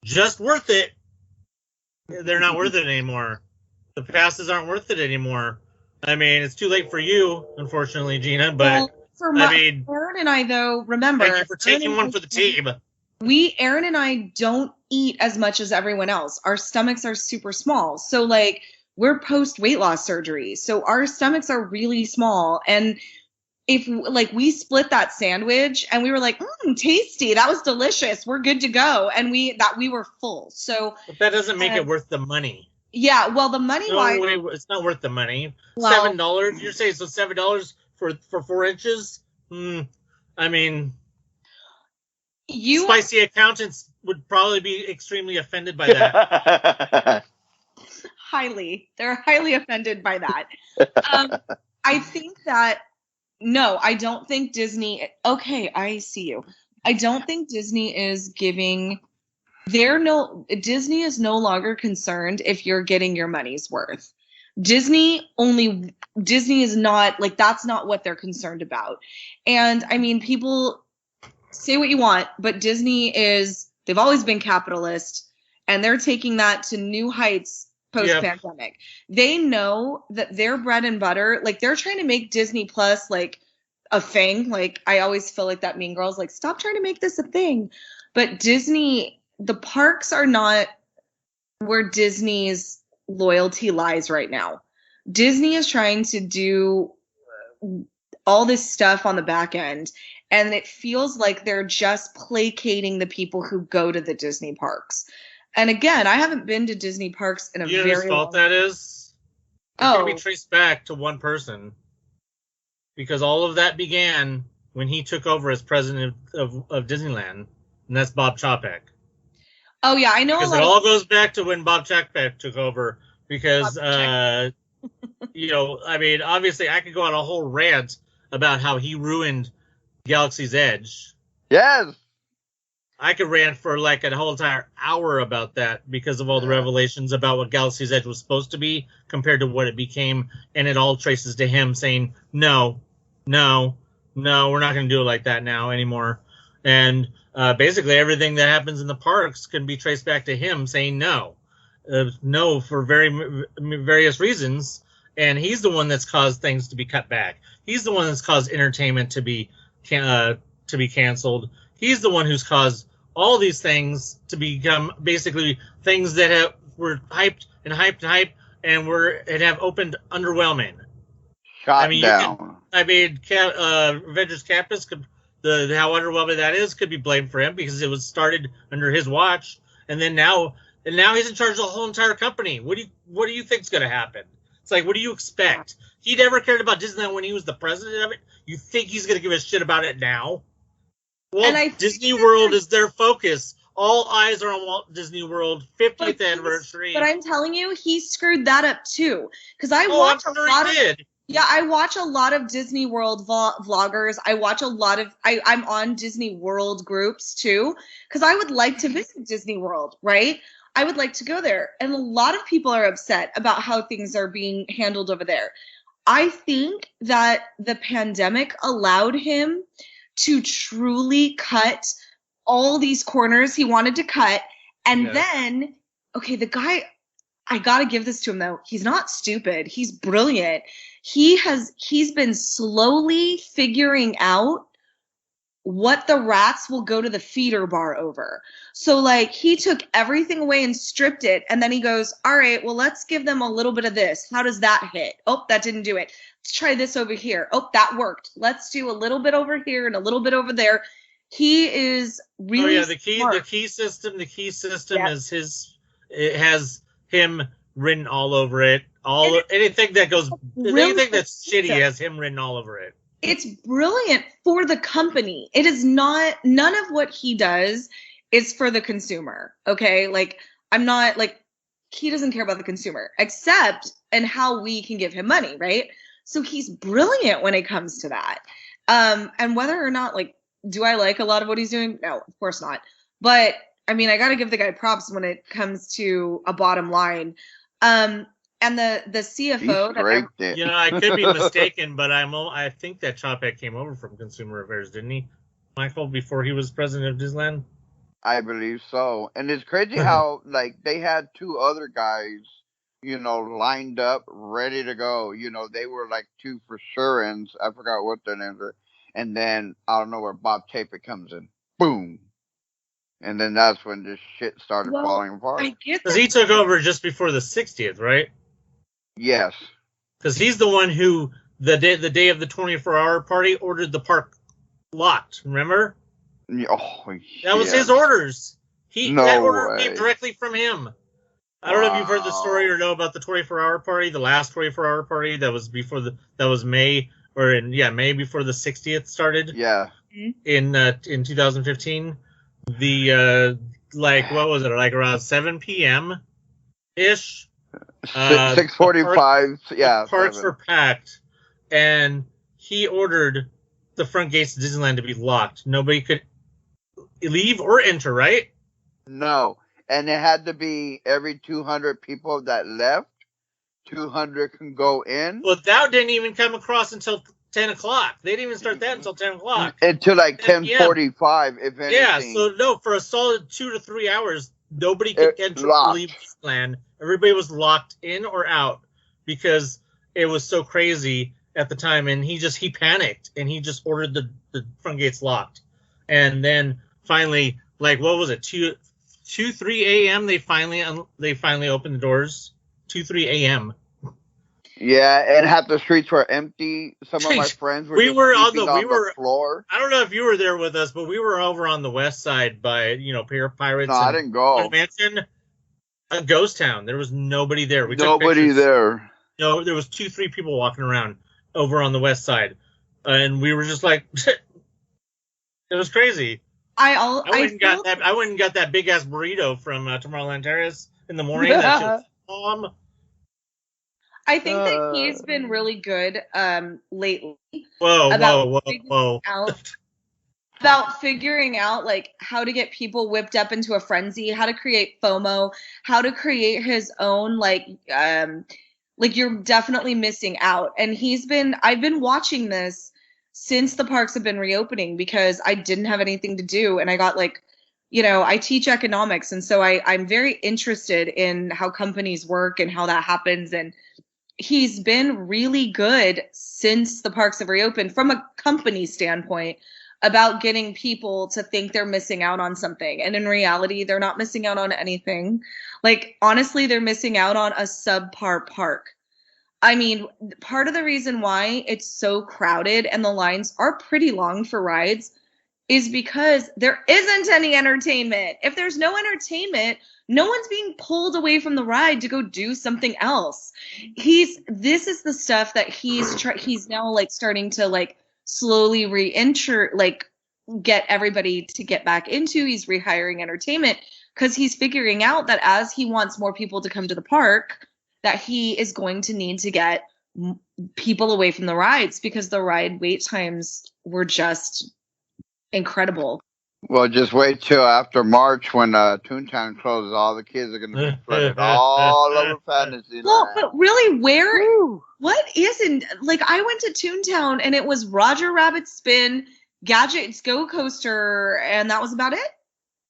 just worth it. They're not worth it anymore. The passes aren't worth it anymore. I mean, it's too late for you, unfortunately, Gina. But Aaron and I, though, remember, thank you for taking one for the team. Aaron and I don't eat as much as everyone else. Our stomachs are super small. So, like, we're post weight loss surgery. So our stomachs are really small. And if, like, we split that sandwich and we were like, tasty, that was delicious, we're good to go. And we were full. So but that doesn't make it worth the money. Yeah, well, the money wise, it's not worth the money. Well, $7. You're saying so $7 for 4 inches? I mean, spicy accountants would probably be extremely offended by that. They're highly offended by that. I think that no, I don't think Disney. Okay, I see you. I don't think Disney is giving. Disney is no longer concerned if you're getting your money's worth. Disney is not, like, that's not what they're concerned about. And I mean, people say what you want, but they've always been capitalist, and they're taking that to new heights post-pandemic. They know that their bread and butter, like, they're trying to make Disney Plus, like, a thing. Like, I always feel like that Mean Girls, like, stop trying to make this a thing. But Disney, the parks are not where Disney's loyalty lies right now. Disney is trying to do all this stuff on the back end, and it feels like they're just placating the people who go to the Disney parks. And again, I haven't been to Disney parks in a very long time. You know whose fault that is? It can be traced back to one person. Because all of that began when he took over as president of Disneyland, and that's Bob Chapek. Oh, yeah, I know. Because it all goes back to when Bob Chapek took over. Because, I mean, obviously I could go on a whole rant about how he ruined Galaxy's Edge. Yes. I could rant for like a whole entire hour about that because of all the revelations about what Galaxy's Edge was supposed to be compared to what it became. And it all traces to him saying, no, we're not going to do it like that now anymore. And basically everything that happens in the parks can be traced back to him saying no for various reasons. And he's the one that's caused things to be cut back. He's the one that's caused entertainment to be canceled. He's the one who's caused all these things to become basically things that were hyped and have opened underwhelming. Down. Avengers Campus, how underwhelming that is, could be blamed for him because it was started under his watch, and now he's in charge of the whole entire company. What do you think's going to happen? It's like, what do you expect? He never cared about Disneyland when he was the president of it. You think he's going to give a shit about it now? Well, Disney World is their focus. All eyes are on Walt Disney World 50th anniversary. But I'm telling you, he screwed that up too. Because I watch a lot of Disney World vloggers. I watch a lot of, I'm on Disney World groups too. Because I would like to visit Disney World, right? I would like to go there. And a lot of people are upset about how things are being handled over there. I think that the pandemic allowed him to truly cut all these corners he wanted to cut. And then, okay, the guy, I got to give this to him though. He's not stupid. He's brilliant. He's been slowly figuring out what the rats will go to the feeder bar over. So like he took everything away and stripped it. And then he goes, all right, well, let's give them a little bit of this. How does that hit? Oh, that didn't do it. Let's try this over here. Oh, that worked. Let's do a little bit over here and a little bit over there. He is really smart. The key system is his, it has him written all over it. Anything that goes, anything that's shitty has him written all over it. It's brilliant for the company. It is not, none of what he does is for the consumer. Okay. Like I'm not like, he doesn't care about the consumer except and how we can give him money. Right. So he's brilliant when it comes to that. And whether or not like, do I like a lot of what he's doing? No, of course not. But I mean, I got to give the guy props when it comes to a bottom line. And the CFO, I could be mistaken, but I think that Chopek came over from Consumer Affairs, didn't he, Michael, before he was president of Disneyland? I believe so. And it's crazy how like they had two other guys, lined up, ready to go. They were like two for sure-ins. I forgot what their names were. And then I don't know where Bob Chapek comes in. Boom. And then that's when this shit started falling apart. Because he took over just before the 60th, right? Yes. Because he's the one who, the day of the 24-hour party, ordered the park locked. Remember? Oh, that was his orders. That order came directly from him. I don't know if you've heard the story or know about the 24-hour party, the last 24-hour party that was May, May before the 60th started. Yeah. In 2015. What was it? Like around 7 p.m. ish. 6:45. Yeah. Parks were packed, and he ordered the front gates of Disneyland to be locked. Nobody could leave or enter, right? No, and it had to be every 200 people that left. 200 can go in. Well, that didn't even come across until 10 o'clock. They didn't even start that until 10 o'clock. Until like 10:45, if anything. Yeah, so no, for a solid 2 to 3 hours, nobody could enter or leave Disneyland. Everybody was locked in or out because it was so crazy at the time. And he panicked and he just ordered the front gates locked. And then finally, like, what was it? 3 a.m. They finally opened the doors. 3 a.m. Yeah, and half the streets were empty. Some of my friends were on the floor. I don't know if you were there with us, but we were over on the west side by Pirates. No, I didn't go. Mansion, a ghost town. There was nobody there. Nobody there. No, there was 2-3 people walking around over on the west side, and we were just like, it was crazy. I went and got that big ass burrito from Tomorrowland Terrace in the morning. That shit was bomb. I think that he's been really good lately. Whoa. About figuring out like how to get people whipped up into a frenzy, how to create FOMO, how to create his own like you're definitely missing out. And I've been watching this since the parks have been reopening because I didn't have anything to do and I got I teach economics and so I'm very interested in how companies work and how that happens, and he's been really good since the parks have reopened from a company standpoint about getting people to think they're missing out on something. And in reality, they're not missing out on anything. Like, honestly, they're missing out on a subpar park. I mean, part of the reason why it's so crowded and the lines are pretty long for rides is because there isn't any entertainment. If there's no entertainment, no one's being pulled away from the ride to go do something else. This is the stuff that he's now like starting to like slowly reenter, like get everybody to get back into. He's rehiring entertainment because he's figuring out that as he wants more people to come to the park, that he is going to need to get people away from the rides because the ride wait times were just incredible. Well, just wait till after March when Toontown closes. All the kids are going to be flooded all over Fantasyland. Well, but really, what isn't? Like, I went to Toontown and it was Roger Rabbit's Spin, Gadget's Go Coaster, and that was about it.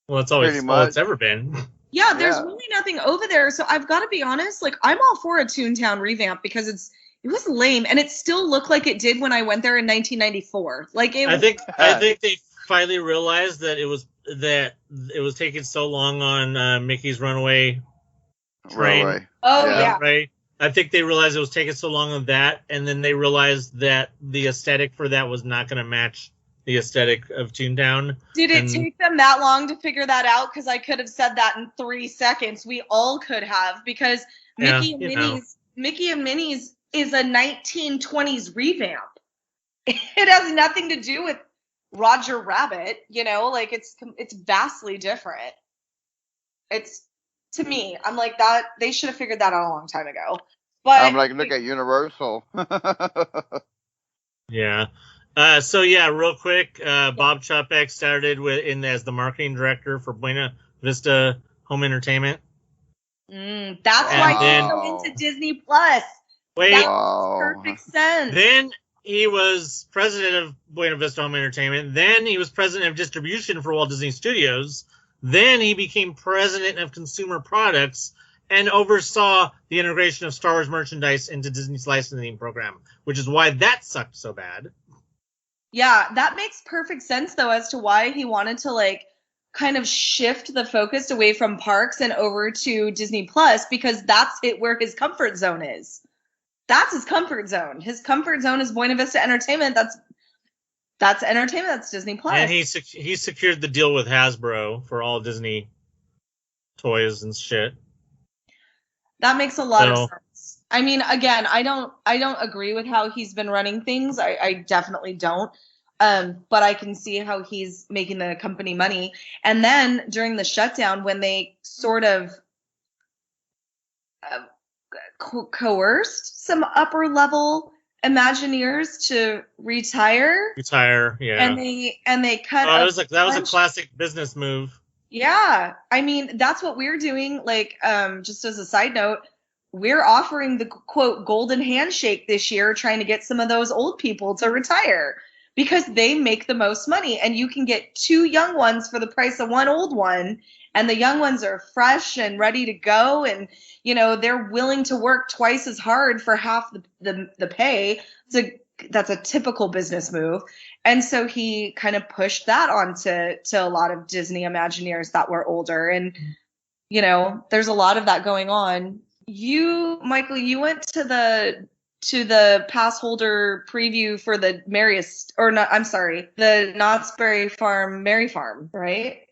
Well, it's always all it's ever been. Yeah, there's really nothing over there. So I've got to be honest, like, I'm all for a Toontown revamp because it was lame, and it still looked like it did when I went there in 1994. Like, I think they finally realized that it was taking so long on Mickey's Runaway Train. Oh yeah. Right. I think they realized it was taking so long on that, and then they realized that the aesthetic for that was not going to match the aesthetic of Toontown. Did it take them that long to figure that out? Because I could have said that in 3 seconds. We all could have, because Mickey and Minnie's is a 1920s revamp. It has nothing to do with Roger Rabbit, like it's vastly different. It's, to me, I'm like, that they should have figured that out a long time ago. But I'm like, look at Universal. Yeah. So real quick, Bob Chapek started as the marketing director for Buena Vista Home Entertainment. That's why he's so into Disney Plus. Wait, that makes perfect sense. Then he was president of Buena Vista Home Entertainment. Then he was president of distribution for Walt Disney Studios. Then he became president of consumer products and oversaw the integration of Star Wars merchandise into Disney's licensing program, which is why that sucked so bad. Yeah, that makes perfect sense, though, as to why he wanted to, like, kind of shift the focus away from parks and over to Disney Plus, because that's where his comfort zone is. That's his comfort zone. His comfort zone is Buena Vista Entertainment. That's entertainment. That's Disney Plus. And he secured the deal with Hasbro for all Disney toys and shit. That makes a lot of sense. I mean, again, I don't agree with how he's been running things. I definitely don't. But I can see how he's making the company money. And then during the shutdown, when they sort of coerced some upper level Imagineers to retire, yeah. And they cut. Oh, that was a classic business move. Yeah, I mean, that's what we're doing. Like, just as a side note, we're offering the quote golden handshake this year, trying to get some of those old people to retire because they make the most money, and you can get 2 young ones for the price of 1 old one, and the young ones are fresh and ready to go, and they're willing to work twice as hard for half the pay. That's a typical business move. And so he kind of pushed that on to a lot of Disney Imagineers that were older. And, there's a lot of that going on. Michael, you went to the pass holder preview for the the Knott's Berry Farm Merry Farm, right?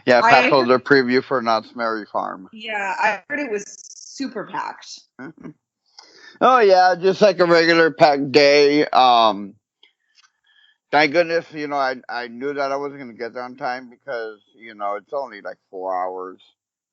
Yeah, pass holder preview for Knott's Merry Farm. Yeah, I heard it was super packed. Oh yeah, just like a regular packed day. Thank goodness, I knew that I wasn't gonna get there on time because, it's only like 4 hours.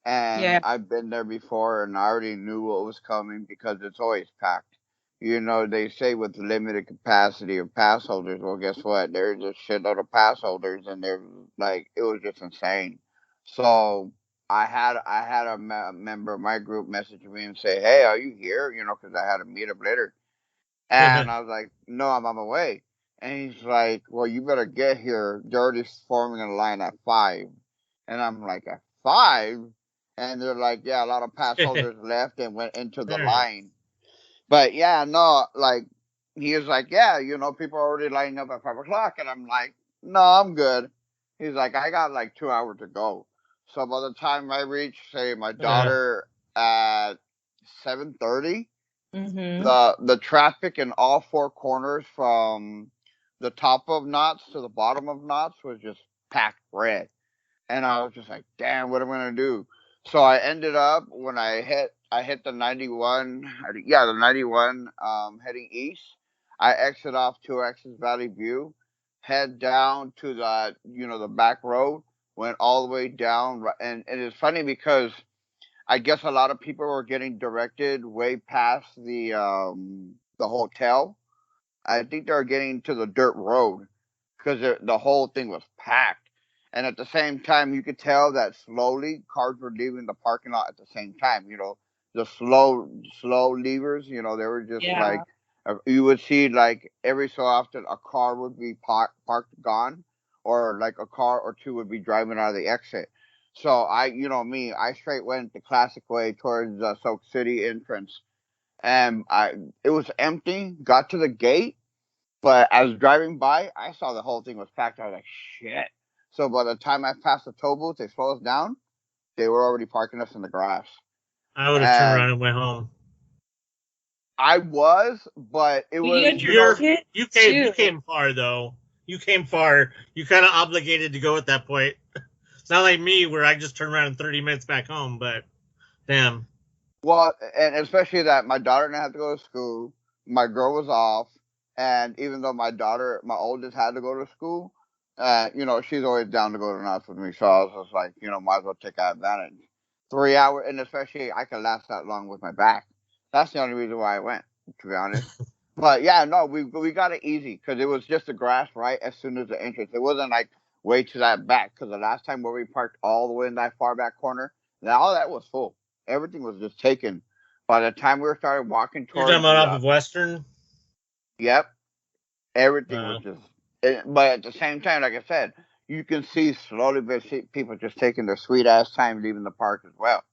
And I've been there before and I already knew what was coming because it's always packed. They say with limited capacity of pass holders. Well, guess what? There's a shitload of pass holders, and they're like, it was just insane. So I had a member of my group message me and say, "Hey, are you here?" Because I had a meetup later, and I was like, "No, I'm on my way." And he's like, "Well, you better get here. They're already forming a line at 5." And I'm like, "At 5?" And they're like, "Yeah, a lot of pass holders left and went into the line." But yeah, no, like, he was like, "Yeah, people are already lining up at 5 o'clock." And I'm like, "No, I'm good." He's like, "I got like 2 hours to go." So by the time I reach, say, my daughter at 7:30, the traffic in all 4 corners from the top of Knott's to the bottom of Knott's was just packed red. And I was just like, damn, what am I gonna do? So I ended up when I hit the 91, the 91, heading east. I exit off 2X's Valley View, head down to the back road, went all the way down, and it's funny because I guess a lot of people were getting directed way past the hotel. I think they were getting to the dirt road because the whole thing was packed. And at the same time, you could tell that slowly cars were leaving the parking lot at the same time. The slow leavers. They were just Yeah. like you would see like every so often a car would be parked gone, or like a car or two would be driving out of the exit. So I straight went the classic way towards the Soak City entrance, and it was empty. Got to the gate, but as driving by, I saw the whole thing was packed. I was like, shit. So by the time I passed the toll booth, they slowed us down. They were already parking us in the grass. I would have turned And around and went home. I was, but it Well, was. you had your kids You too. came far though. You came far. You kind of obligated to go at that point. It's not like me where I just turn around in 30 minutes back home. But damn. Well, and especially that my daughter didn't have to go to school. My girl was off. And even though my oldest, had to go to school, she's always down to go to Knott's with me. So I was just like, might as well take advantage. 3 hours, and especially I can last that long with my back. That's the only reason why I went, to be honest. But yeah, no, we got it easy because it was just the grass right as soon as the entrance. It wasn't like way to that back because the last time where we parked all the way in that far back corner, all that was full. Everything was just taken. By the time we started walking You're talking towards about off of Western? yep, everything was just. But at the same time, like I said, you can see slowly but people just taking their sweet ass time leaving the park as well.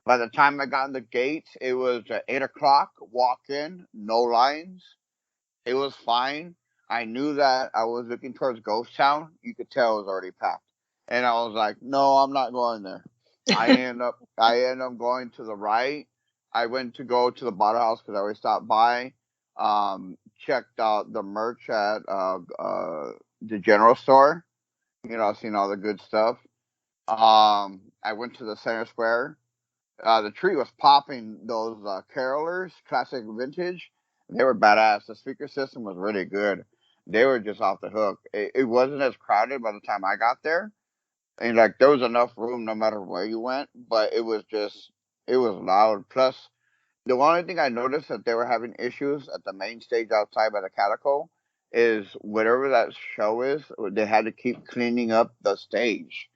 By the time I got in the gates, it was 8 o'clock. Walk in, no lines. It was fine. I knew that I was looking towards Ghost Town. You could tell it was already packed, and I was like, "No, I'm not going there." I end up going to the right. I went to go to the bottle house because I always stopped by. Checked out the merch at the general store. Seen all the good stuff. I went to the center square. The tree was popping those carolers, classic vintage. They were badass. The speaker system was really good. They were just off the hook. It wasn't as crowded by the time I got there. And like there was enough room no matter where you went, but it was loud. Plus, the only thing I noticed that they were having issues at the main stage outside by the Calico is whatever that show is, they had to keep cleaning up the stage.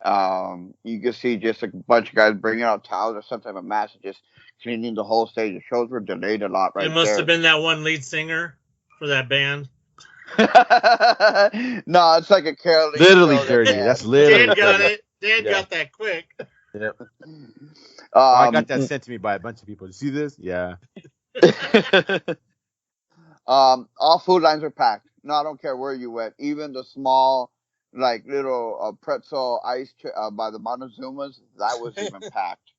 You can see just a bunch of guys bringing out towels or some type of mask and just cleaning the whole stage. The shows were delayed a lot right It must there. have been that one lead singer for that band. No, it's like a caroling Literally, show that Jersey. they had. That's literally. Dan got Jersey. it. Dan Yeah. got that quick. Yep. I got that Um, sent to me by a bunch of people. You see this? Yeah. all food lines are packed. No, I don't care where you went. Even the small, like little pretzel ice by the Montezuma's, that was even packed.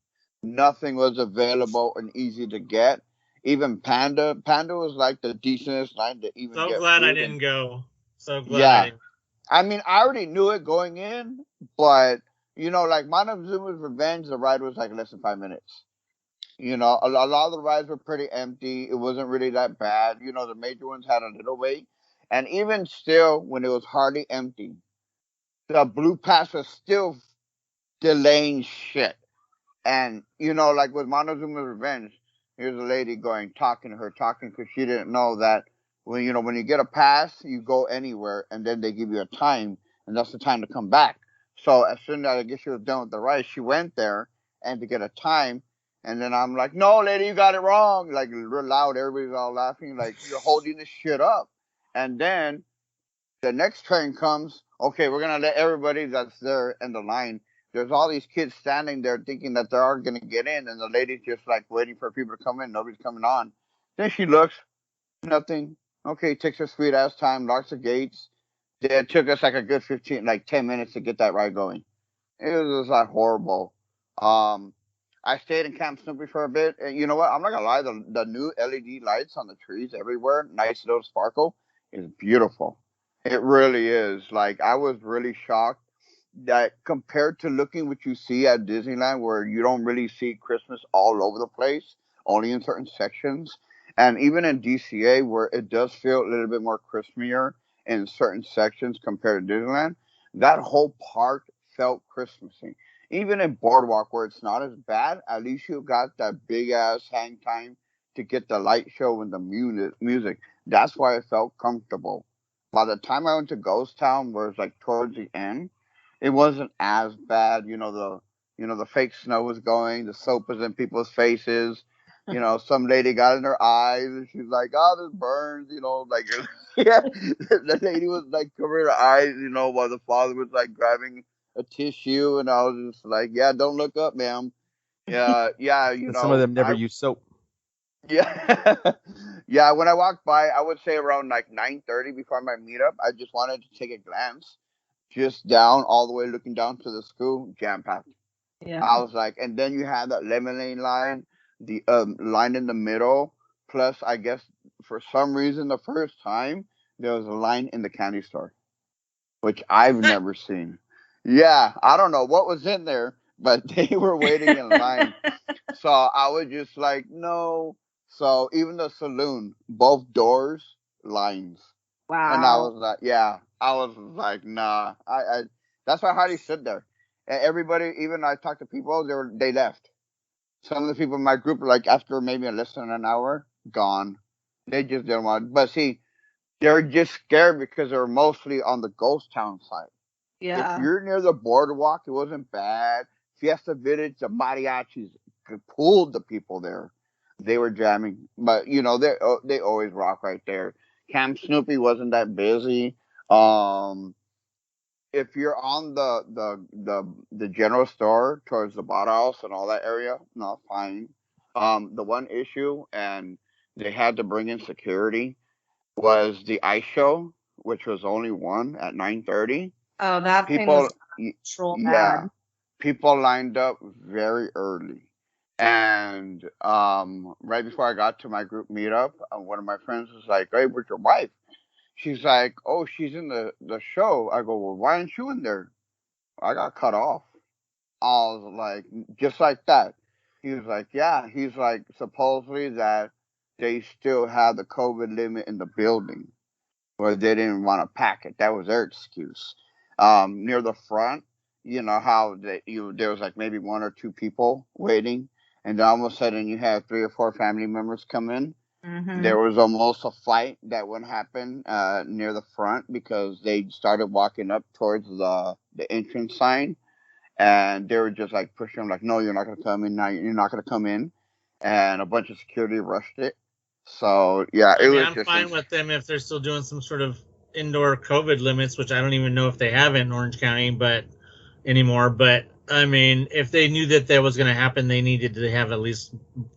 Nothing was available and easy to get. Even Panda was like the decentest line to even So get glad food. I didn't go. So glad Yeah. I didn't. I mean, I already knew it going in, but like Montezuma's Revenge, the ride was like less than 5 minutes. A lot of the rides were pretty empty. It wasn't really that bad. The major ones had a little wait. And even still, when it was hardly empty, the Blue Pass was still delaying shit. And, like with Montezuma's Revenge, here's a lady talking because she didn't know that when you get a pass, you go anywhere and then they give you a time and that's the time to come back. So as soon as I guess she was done with the ride, she went there and to get a time. And then I'm like, no, lady, you got it wrong. Like real loud. Everybody's all laughing. Like you're holding this shit up. And then the next train comes. Okay, we're going to let everybody that's there in the line. There's all these kids standing there thinking that they are going to get in. And the lady's just like waiting for people to come in. Nobody's coming on. Then she looks, nothing. Okay, takes her sweet ass time, locks the gates. It took us like a good 10 minutes to get that ride going. It was just like horrible. I stayed in Camp Snoopy for a bit. And you know what? I'm not going to lie. The new LED lights on the trees everywhere, nice little sparkle, is beautiful. It really is. Like, I was really shocked that compared to looking what you see at Disneyland, where you don't really see Christmas all over the place, only in certain sections, and even in DCA, where it does feel a little bit more Christmier in certain sections compared to Disneyland, that whole park felt Christmassy. Even in Boardwalk, where it's not as bad, at least you got that big ass hang time to get the light show and the music. That's why it felt comfortable. By the time I went to Ghost Town, where it's like towards the end, it wasn't as bad. The fake snow was going, the soap was in people's faces. Some lady got in her eyes and she's like, "Oh, this burns." Like yeah, the lady was like covering her eyes. While the father was like grabbing a tissue, and I was just like, "Yeah, don't look up, ma'am." Yeah, yeah. And some of them never use soap. Yeah, yeah. When I walked by, I would say around like 9:30 before my meetup. I just wanted to take a glance, just down all the way, looking down to the school, jam packed. Yeah. I was like, and then you had that lemonade line, the line in the middle. Plus, I guess for some reason, the first time there was a line in the candy store, which I've never seen. Yeah, I don't know what was in there, but they were waiting in line. So I was just like, no. So even the saloon, both doors, lines. And I Wow. was like, yeah. I was like, nah. That's why Heidi stood there. And everybody, even I talked to people, they left. Some of the people in my group were like, after maybe less than an hour, gone. They just didn't want. But see, they're just scared because they're mostly on the ghost town side. If Yeah. you're near the boardwalk, it wasn't bad. Fiesta Village, the mariachis pulled the people there. They were jamming, but they always rock right there. Camp Snoopy wasn't that busy. Um, if you're on the general store towards the Bauhaus and all that area, not fine. The one issue, and they had to bring in security, was the ice show, which was only one at 9:30. Oh, that thing People, was troll yeah, bad. people lined up very early. And right before I got to my group meetup, one of my friends was like, "Hey, where's your wife?" She's like, "Oh, she's in the show." I go, "Well, why aren't you in there?" I got cut off. I was like, just like that. He was like, "Yeah." He's like, supposedly that they still have the COVID limit in the building, or they didn't want to pack it. That was their excuse. Near the front, you know how there was like maybe one or two people waiting, and then all of a sudden you have three or four family members come in. Mm-hmm. There was almost a fight that would happen near the front because they started walking up towards the entrance sign, and they were just like pushing them like, "No, you're not gonna come in now. You're not gonna come in," and a bunch of security rushed it. So yeah, I it mean, was I'm just fine with them if they're still doing some sort of indoor COVID limits, which I don't even know if they have it in Orange County, but anymore. But I mean, if they knew that was going to happen, they needed to have at least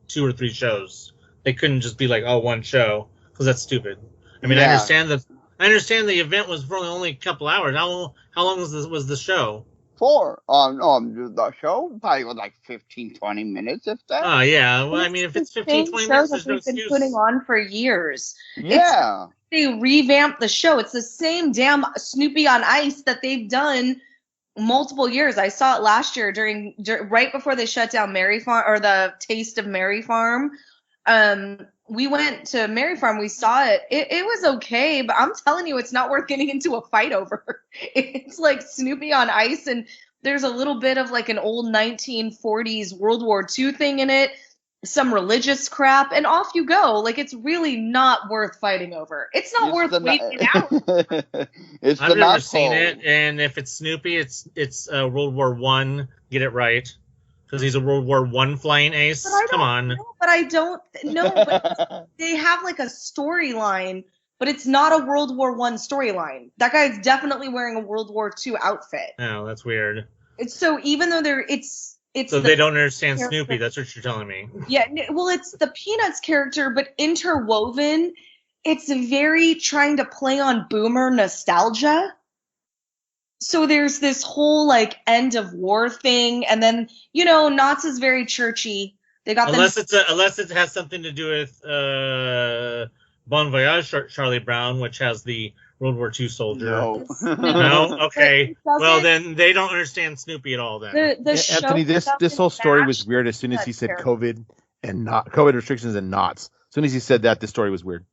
2 or 3 shows. They couldn't just be like, "Oh, one show," because that's stupid. I mean, yeah. I understand the event was for only a couple hours. How long was the show? 4 the show probably was like 15, 20 minutes, if that. Oh yeah, well, And I it's mean, if the it's 15, same 20 show minutes, that there's no they've been putting excuse. on for years. It's Yeah. they revamped the show. It's the same damn Snoopy on Ice that they've done multiple years. I saw it last year right before they shut down Mary Farm, or the Taste of Mary Farm. We went to Mary Farm. We saw it. It was okay, but I'm telling you, it's not worth getting into a fight over. It's like Snoopy on Ice, and there's a little bit of like an old 1940s World War II thing in it, some religious crap, and off you go. Like, it's really not worth fighting over. It's not It's worth the waiting an hour. it's the I've never Knott's seen hole. it, and if it's Snoopy, it's World War One. Get it right, because he's a World War One flying ace. Come on. But I don't know. But they have like a storyline, but it's not a World War One storyline. That guy's definitely wearing a World War II outfit. Oh, that's weird. It's so even though it's So the they don't understand character. Snoopy. That's what you're telling me. Yeah, well, it's the Peanuts character, but interwoven. It's very trying to play on boomer nostalgia. So there's this whole like end of war thing, and then Knott's is very churchy. They got unless it has something to do with Bon Voyage Charlie Brown, which has the World War II soldier. No. No? Okay. It doesn't- Well, then they don't understand Snoopy at all. Then the show Anthony, this doesn't whole story match was weird as soon as he said that COVID and not COVID restrictions and knots. As soon as he said that, this story was weird.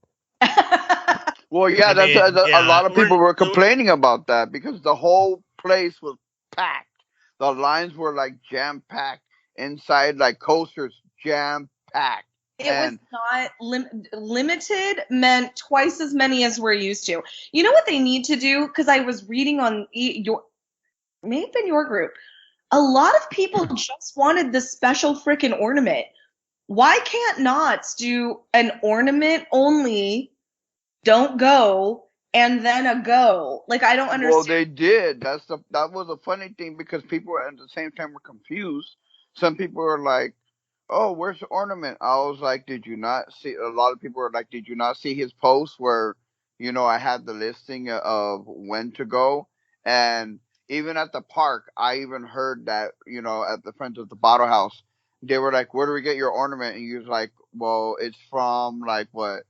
Well, yeah, I mean, a lot of people were we're- complaining about that because the whole place was packed. The lines were like jam packed inside, like coasters jam packed. It was not limited, meant twice as many as we're used to. You know what they need to do? Because I was reading on may have been your group. A lot of people just wanted the special frickin' ornament. Why can't Knott's do an ornament only, don't go, and then a go? Like, I don't understand. Well, they did. That was a funny thing because people at the same time were confused. Some people were like, "Oh, where's the ornament?" I was like, "Did you not see?" A lot of people were like, "Did you not see his post where, I had the listing of when to go?" And even at the park, I even heard that, at the Friends of the Bottle House, they were like, "Where do we get your ornament?" And he was like, "Well, it's from like what,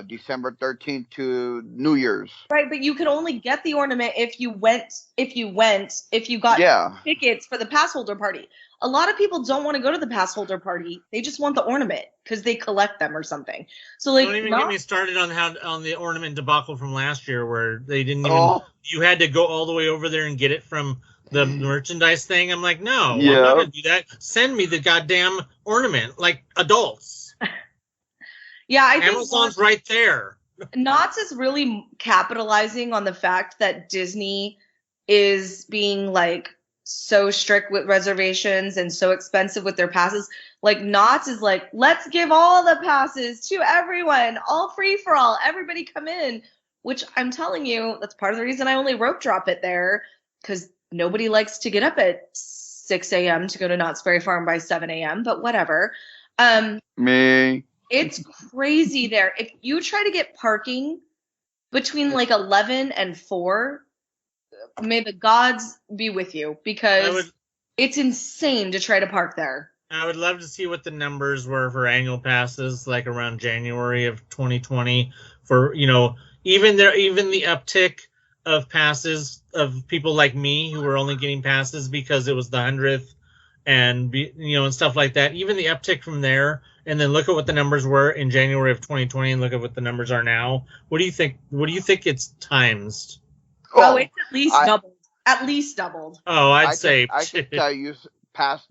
December 13th to New Year's." Right, but you could only get the ornament if you got Yeah. tickets for the pass holder party. A lot of people don't want to go to the pass holder party. They just want the ornament because they collect them or something. So like, don't even get me started on the ornament debacle from last year where they didn't even. Oh. You had to go all the way over there and get it from the merchandise thing. I'm like, no, Yeah. I'm not gonna do that. Send me the goddamn ornament, like adults. Yeah, I think Amazon's right there. Knott's is really capitalizing on the fact that Disney is being like so strict with reservations and so expensive with their passes. Like Knott's is like, let's give all the passes to everyone, all free for all, everybody come in. Which I'm telling you, that's part of the reason I only rope drop it there, because nobody likes to get up at 6 a.m. to go to Knott's Berry Farm by 7 a.m. But whatever. Me. It's crazy there. If you try to get parking between like 11 and 4, may the gods be with you, because it's insane to try to park there. I would love to see what the numbers were for annual passes, like around January of 2020. For even the uptick of passes of people like me who were only getting passes because it was the 100th, and and stuff like that. Even the uptick from there, and then look at what the numbers were in January of 2020, and look at what the numbers are now. What do you think? What do you think it's times? Oh, it's at least doubled. At least doubled. Oh, I'd say. I can tell you,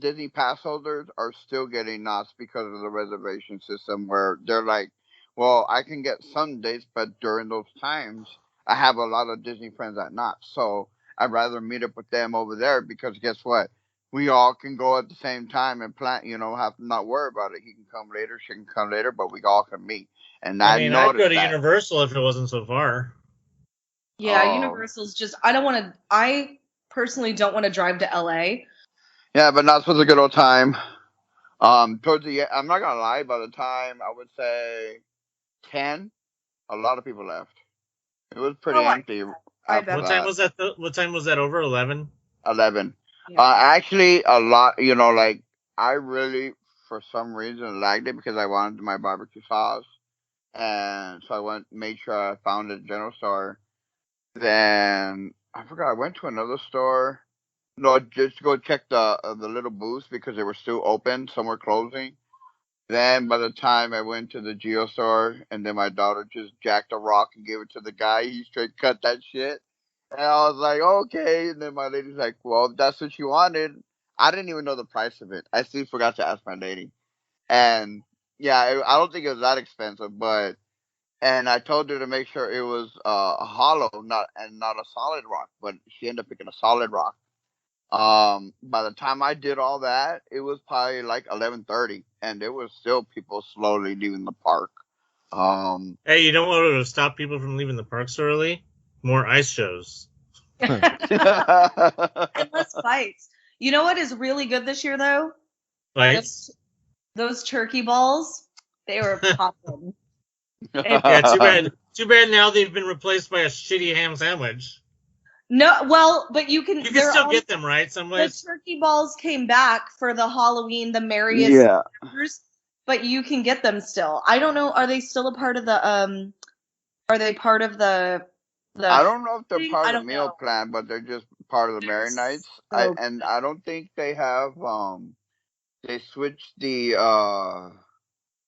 Disney pass holders are still getting Knott's because of the reservation system, where they're like, well, I can get some dates, but during those times, I have a lot of Disney friends at Knott's, so I'd rather meet up with them over there, because guess what? We all can go at the same time and plan, have to not worry about it. He can come later, she can come later, but we all can meet. And I'd go to that. Universal if it wasn't so far. Yeah, Universal's just, I personally don't want to drive to LA. Yeah, but Knott's was a good old time. I'm not gonna lie, by the time I would say 10, a lot of people left. It was pretty empty. What time was that? What time was that over? 11? 11. Yeah. Actually, a lot, like, I really, for some reason, liked it because I wanted my barbecue sauce. And so I made sure I found it at the general store. Then, I forgot, I went to another store. No, just to go check the little booths because they were still open. Some were closing. Then, by the time I went to the Geo store, and then my daughter just jacked a rock and gave it to the guy, he straight cut that shit. And I was like, okay. And then my lady's like, well, if that's what you wanted. I didn't even know the price of it. I still forgot to ask my lady. And, yeah, I don't think it was that expensive, and I told her to make sure it was a hollow, not a solid rock, but she ended up picking a solid rock. By the time I did all that, it was probably like 11:30, and there was still people slowly leaving the park. Hey, you don't want to stop people from leaving the park so early? More ice shows. And less fights. You know what is really good this year, though? Fights? Those turkey balls, they were popping. Yeah, too bad. Too bad now they've been replaced by a shitty ham sandwich. No, well, but you can still get them, right? Some ways. The turkey balls came back for the Halloween, the merriest members, but you can get them still. I don't know. Are they still a part of the? Are they part of the I don't know if they're part I of the don't meal know. plan, but they're just part of the They're Merry Nights. so I don't think they have they switched the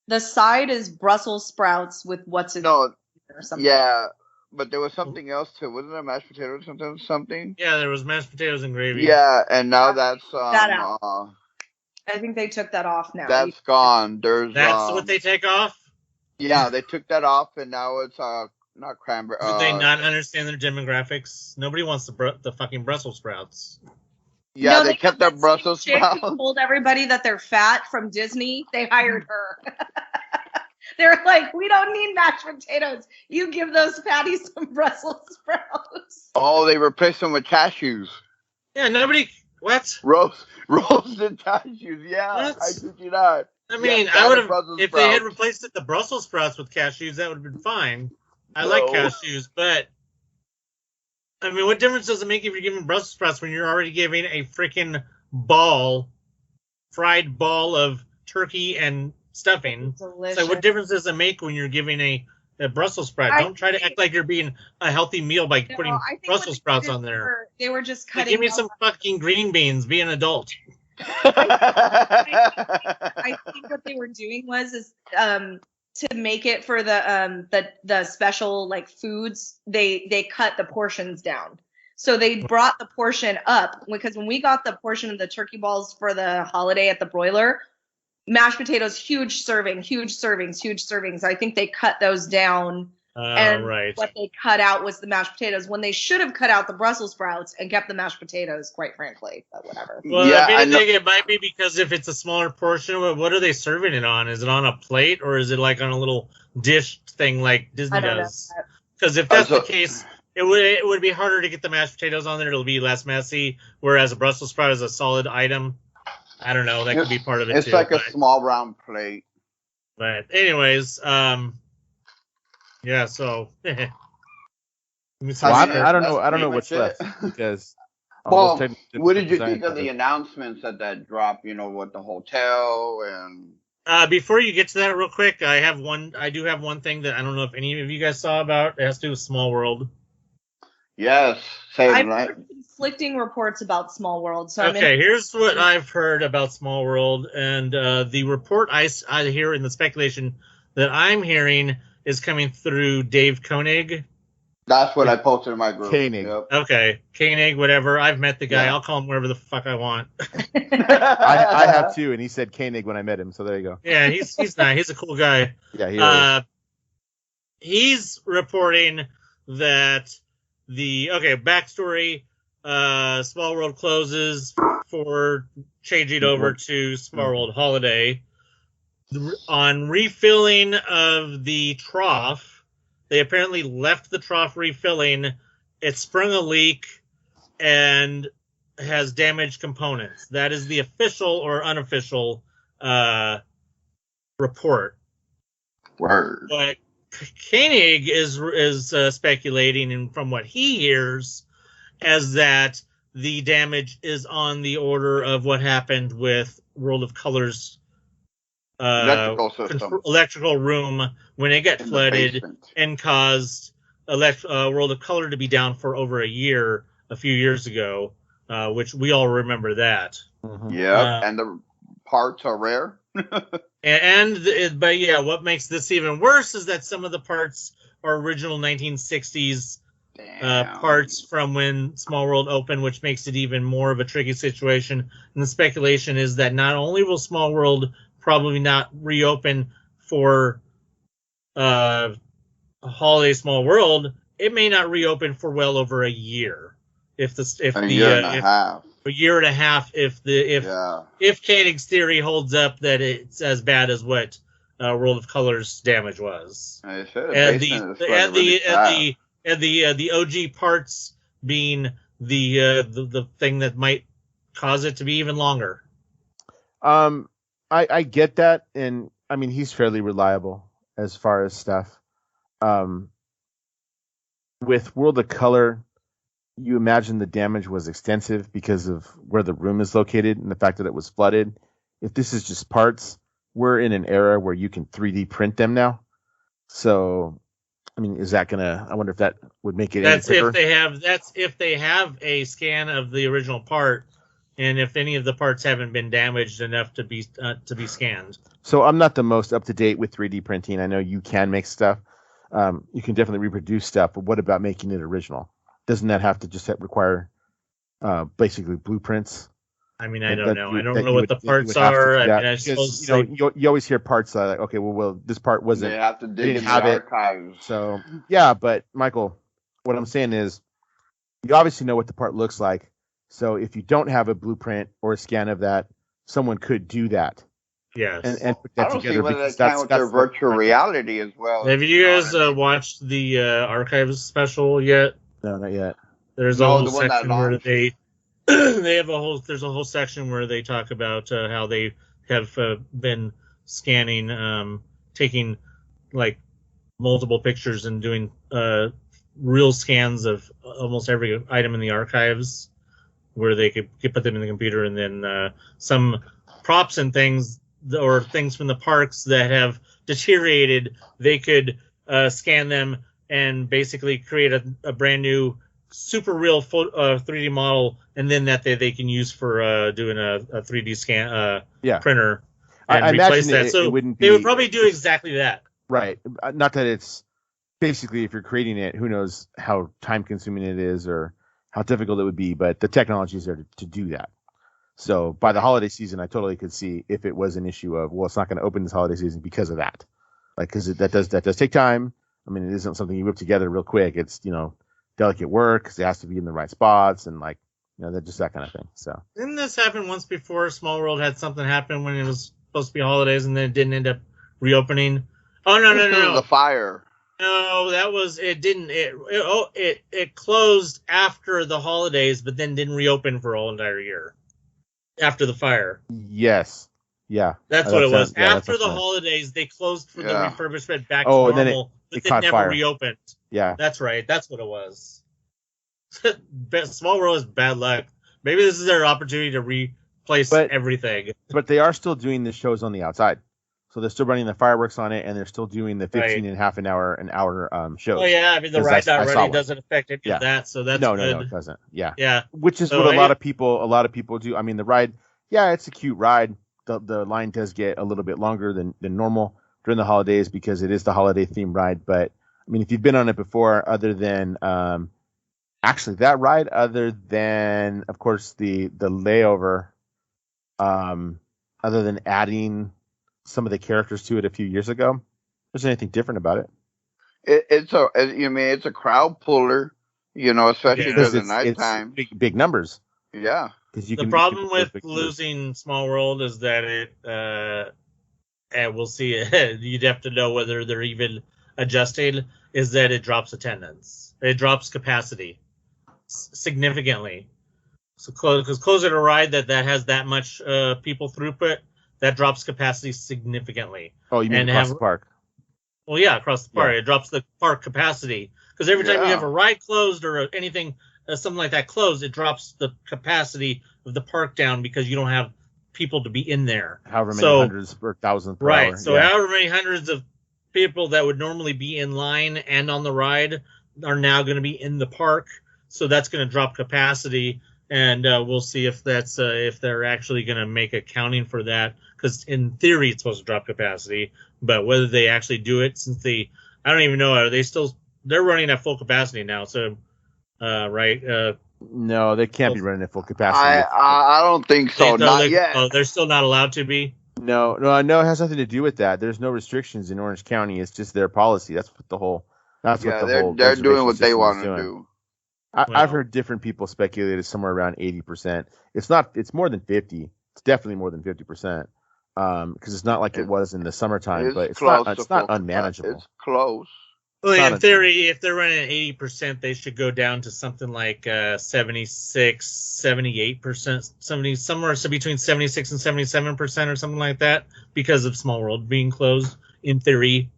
The side is Brussels sprouts with what's in no or something. yeah, but there was something else too. Wasn't there mashed potatoes or something? Yeah, there was mashed potatoes and gravy. Yeah, and now that's That out. I think they took that off now. that's gone. There's That's what they take off? yeah, they took that off and now it's not cranberry. Did they not understand their demographics? Nobody wants the fucking Brussels sprouts. Yeah, No, they kept their Brussels chick who sprouts. told everybody that they're fat from Disney. They hired her. They're like, we don't need mashed potatoes. You give those fatties some Brussels sprouts. Oh, they replaced them with cashews. Yeah, nobody. What? Roasted cashews. Yeah, What? I kid you not. I mean, Yeah, I would have Brussels if they had sprouts. replaced the Brussels sprouts with cashews. That would have been fine. I No. like cashews, but I mean, what difference does it make if you're giving Brussels sprouts when you're already giving a freaking fried ball of turkey and stuffing? Delicious. So what difference does it make when you're giving a Brussels sprout? Don't try to act like you're being a healthy meal by putting I think Brussels what sprouts they on there. They were just Like, cutting. give me some fucking green beans. Be an adult. I think what they were doing is to make it for the special like foods, they cut the portions down. So they brought the portion up because when we got the portion of the turkey balls for the holiday at the broiler, mashed potatoes, huge servings. I think they cut those down. And Right. what they cut out was the mashed potatoes when they should have cut out the Brussels sprouts and kept the mashed potatoes, quite frankly, but whatever. Well, Yeah, I I know. think it might be because if it's a smaller portion, what are they serving it on? Is it on a plate or is it like on a little dish thing like Disney I don't know. does? Because if that's So- the case, it would be harder to get the mashed potatoes on there. It'll be less messy. Whereas a Brussels sprout is a solid item. I don't know. That could be part of it It's too. like a small round plate. But anyways, yeah. So. Well, I mean, I don't that's know. I don't know pretty what's much left it. because. Well, those technical what did you designs think of are- the announcements that dropped? With the hotel and Before you get to that, real quick, I do have one thing that I don't know if any of you guys saw about. It has to do with Small World. yes, I've heard conflicting reports about Small World. So Okay, here's what I've heard about Small World, and the report I hear in the speculation that I'm hearing is coming through Dave Koenig. that's what I posted in my group. Koenig. Yep. Okay, Koenig, whatever. I've met the guy. Yeah. I'll call him whatever the fuck I want. I have too, and he said Koenig when I met him. So there you go. Yeah, he's nice. He's a cool guy. Yeah, he is. He's reporting that backstory. Small World closes for changing over to Small World Holiday. On refilling of the trough, they apparently left the trough refilling. It sprung a leak and has damaged components. That is the official or unofficial report. Word. But Koenig is speculating, and from what he hears, as that the damage is on the order of what happened with World of Color's Electrical system. electrical room when it got In the flooded basement. and caused World of Color to be down for over a year a few years ago, which we all remember that. Mhm. Yep, and the parts are rare. But what makes this even worse is that some of the parts are original 1960s Damn. parts from when Small World opened, which makes it even more of a tricky situation. And the speculation is that not only will Small World probably not reopen for Holiday Small World, it may not reopen for well over a year. A year and a half. A year and a half if Koenig's theory holds up that it's as bad as what World of Color's damage was. I said And basement is the flooded really fast. the OG parts being the thing that might cause it to be even longer. I get that, and I mean he's fairly reliable as far as stuff. With World of Color, you imagine the damage was extensive because of where the room is located and the fact that it was flooded. If this is just parts, we're in an era where you can 3D print them now. So I mean, is that gonna? I wonder if that would make it. That's any quicker. if they have. That's if they have a scan of the original part, and if any of the parts haven't been damaged enough to be scanned. So I'm not the most up to date with 3D printing. I know you can make stuff. You can definitely reproduce stuff, but what about making it original? Doesn't that have to just require basically blueprints? I mean, I don't know. I don't know what the parts are. I mean, I suppose you always hear parts like, okay, well, this part wasn't. They have to dig in the have archives. So yeah, but Michael, what I'm saying is, you obviously know what the part looks like. So if you don't have a blueprint or a scan of that, someone could do that. Yes. And put that I don't together see whether because they count with their virtual reality as well. Have you guys watched the archives special yet? No, not yet. There's a whole section where they have there's a whole section where they talk about how they have been scanning, taking like multiple pictures and doing real scans of almost every item in the archives, where they could put them in the computer, and then some props and things or things from the parks that have deteriorated, they could scan them and basically create a brand new super real 3D model, and then that they can use for doing a 3D scan printer and I replace imagine that. So it wouldn't they be, would probably do exactly that. Right. Not that it's basically, if you're creating it, who knows how time consuming it is or how difficult it would be, but the technology is there to do that. So by the holiday season, I totally could see if it was an issue of, well, it's not going to open this holiday season because of that. Like, because that does take time. I mean, it isn't something you whip together real quick. It's, delicate work because it has to be in the right spots and that kind of thing. So didn't this happen once before? Small World had something happen when it was supposed to be holidays and then it didn't end up reopening. Oh no! The fire. No, that was it. Didn't it closed after the holidays, but then didn't reopen for a whole entire year after the fire. Yes. Yeah. That's what it was. After the holidays, they closed for the refurbishment back to normal, but then never reopened. Yeah. That's right. That's what it was. Small World is bad luck. Maybe this is their opportunity to replace everything. But they are still doing the shows on the outside. So they're still running the fireworks on it, and they're still doing the 15 and an hour shows. Oh, yeah. I mean, the ride not running doesn't affect any of that, so that's good. No, it doesn't. Yeah. Yeah. Which is what a lot of people do. I mean, the ride, it's a cute ride. The line does get a little bit longer than normal during the holidays because it is the holiday themed ride. But I mean, if you've been on it before, other than that ride, other than of course the layover, other than adding some of the characters to it a few years ago, there's anything different about it. It's a crowd puller, especially during the nighttime. It's big numbers. Yeah. The problem with losing Small World is that it, and we'll see, you'd have to know whether they're even adjusting, is that it drops attendance. It drops capacity significantly. So closing a ride that has that much people throughput, that drops capacity significantly. Oh, you mean across the park? Well, yeah, across the park. Yeah. It drops the park capacity. Because every time you have a ride closed or anything, something like that closed, it drops the capacity of the park down because you don't have people to be in there. However many hundreds or thousands per hour. Right. So however many hundreds of people that would normally be in line and on the ride are now going to be in the park. So that's going to drop capacity. And we'll see if that's if they're actually going to make accounting for that. Because in theory, it's supposed to drop capacity. But whether they actually do it, since I don't even know, are they they're running at full capacity now. So, right? No, they can't be running at full capacity. I don't think so. Not yet. They're still not allowed to be. No, it has nothing to do with that. There's no restrictions in Orange County. It's just their policy. That's what the whole. They're doing what they want to do. I've heard different people speculate it's somewhere around 80%. It's not. It's more than 50. It's definitely more than 50%. Because it's not like it was in the summertime, but it's not unmanageable. It's close. Well, in theory, if they're running at 80%, they should go down to something like 76, 78%, somewhere between 76 and 77% or something like that, because of Small World being closed, in theory.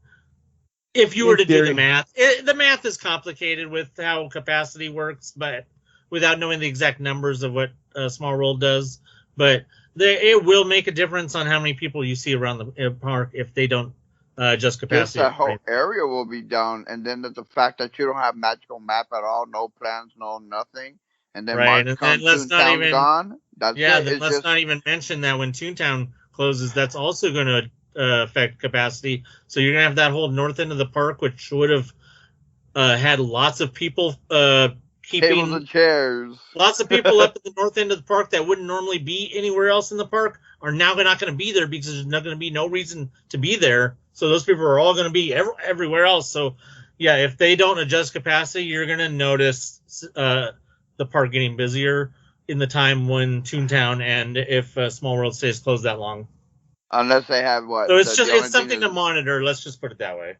If you were to do the math, the math is complicated with how capacity works, but without knowing the exact numbers of what Small World does. But it will make a difference on how many people you see around the park if they don't adjust Just capacity. the whole area will be down, and then the fact that you don't have magical map at all, no plans, no nothing, and then Right, March and then comes, let's not Toontown's even gone. That's yeah. it. Then It's let's just not even mention that when Toontown closes, that's also going to affect capacity. So you're going to have that whole north end of the park, which would have had lots of people tables keeping and chairs. lots of people up at the north end of the park that wouldn't normally be anywhere else in the park are now not going to be there because there's not going to be no reason to be there. So those people are all going to be everywhere else. So yeah, if they don't adjust capacity, you're going to notice the park getting busier in the time when Toontown and if Small World stays closed that long. Unless they have what? So it's the only it's something thing to monitor. Let's just put it that way.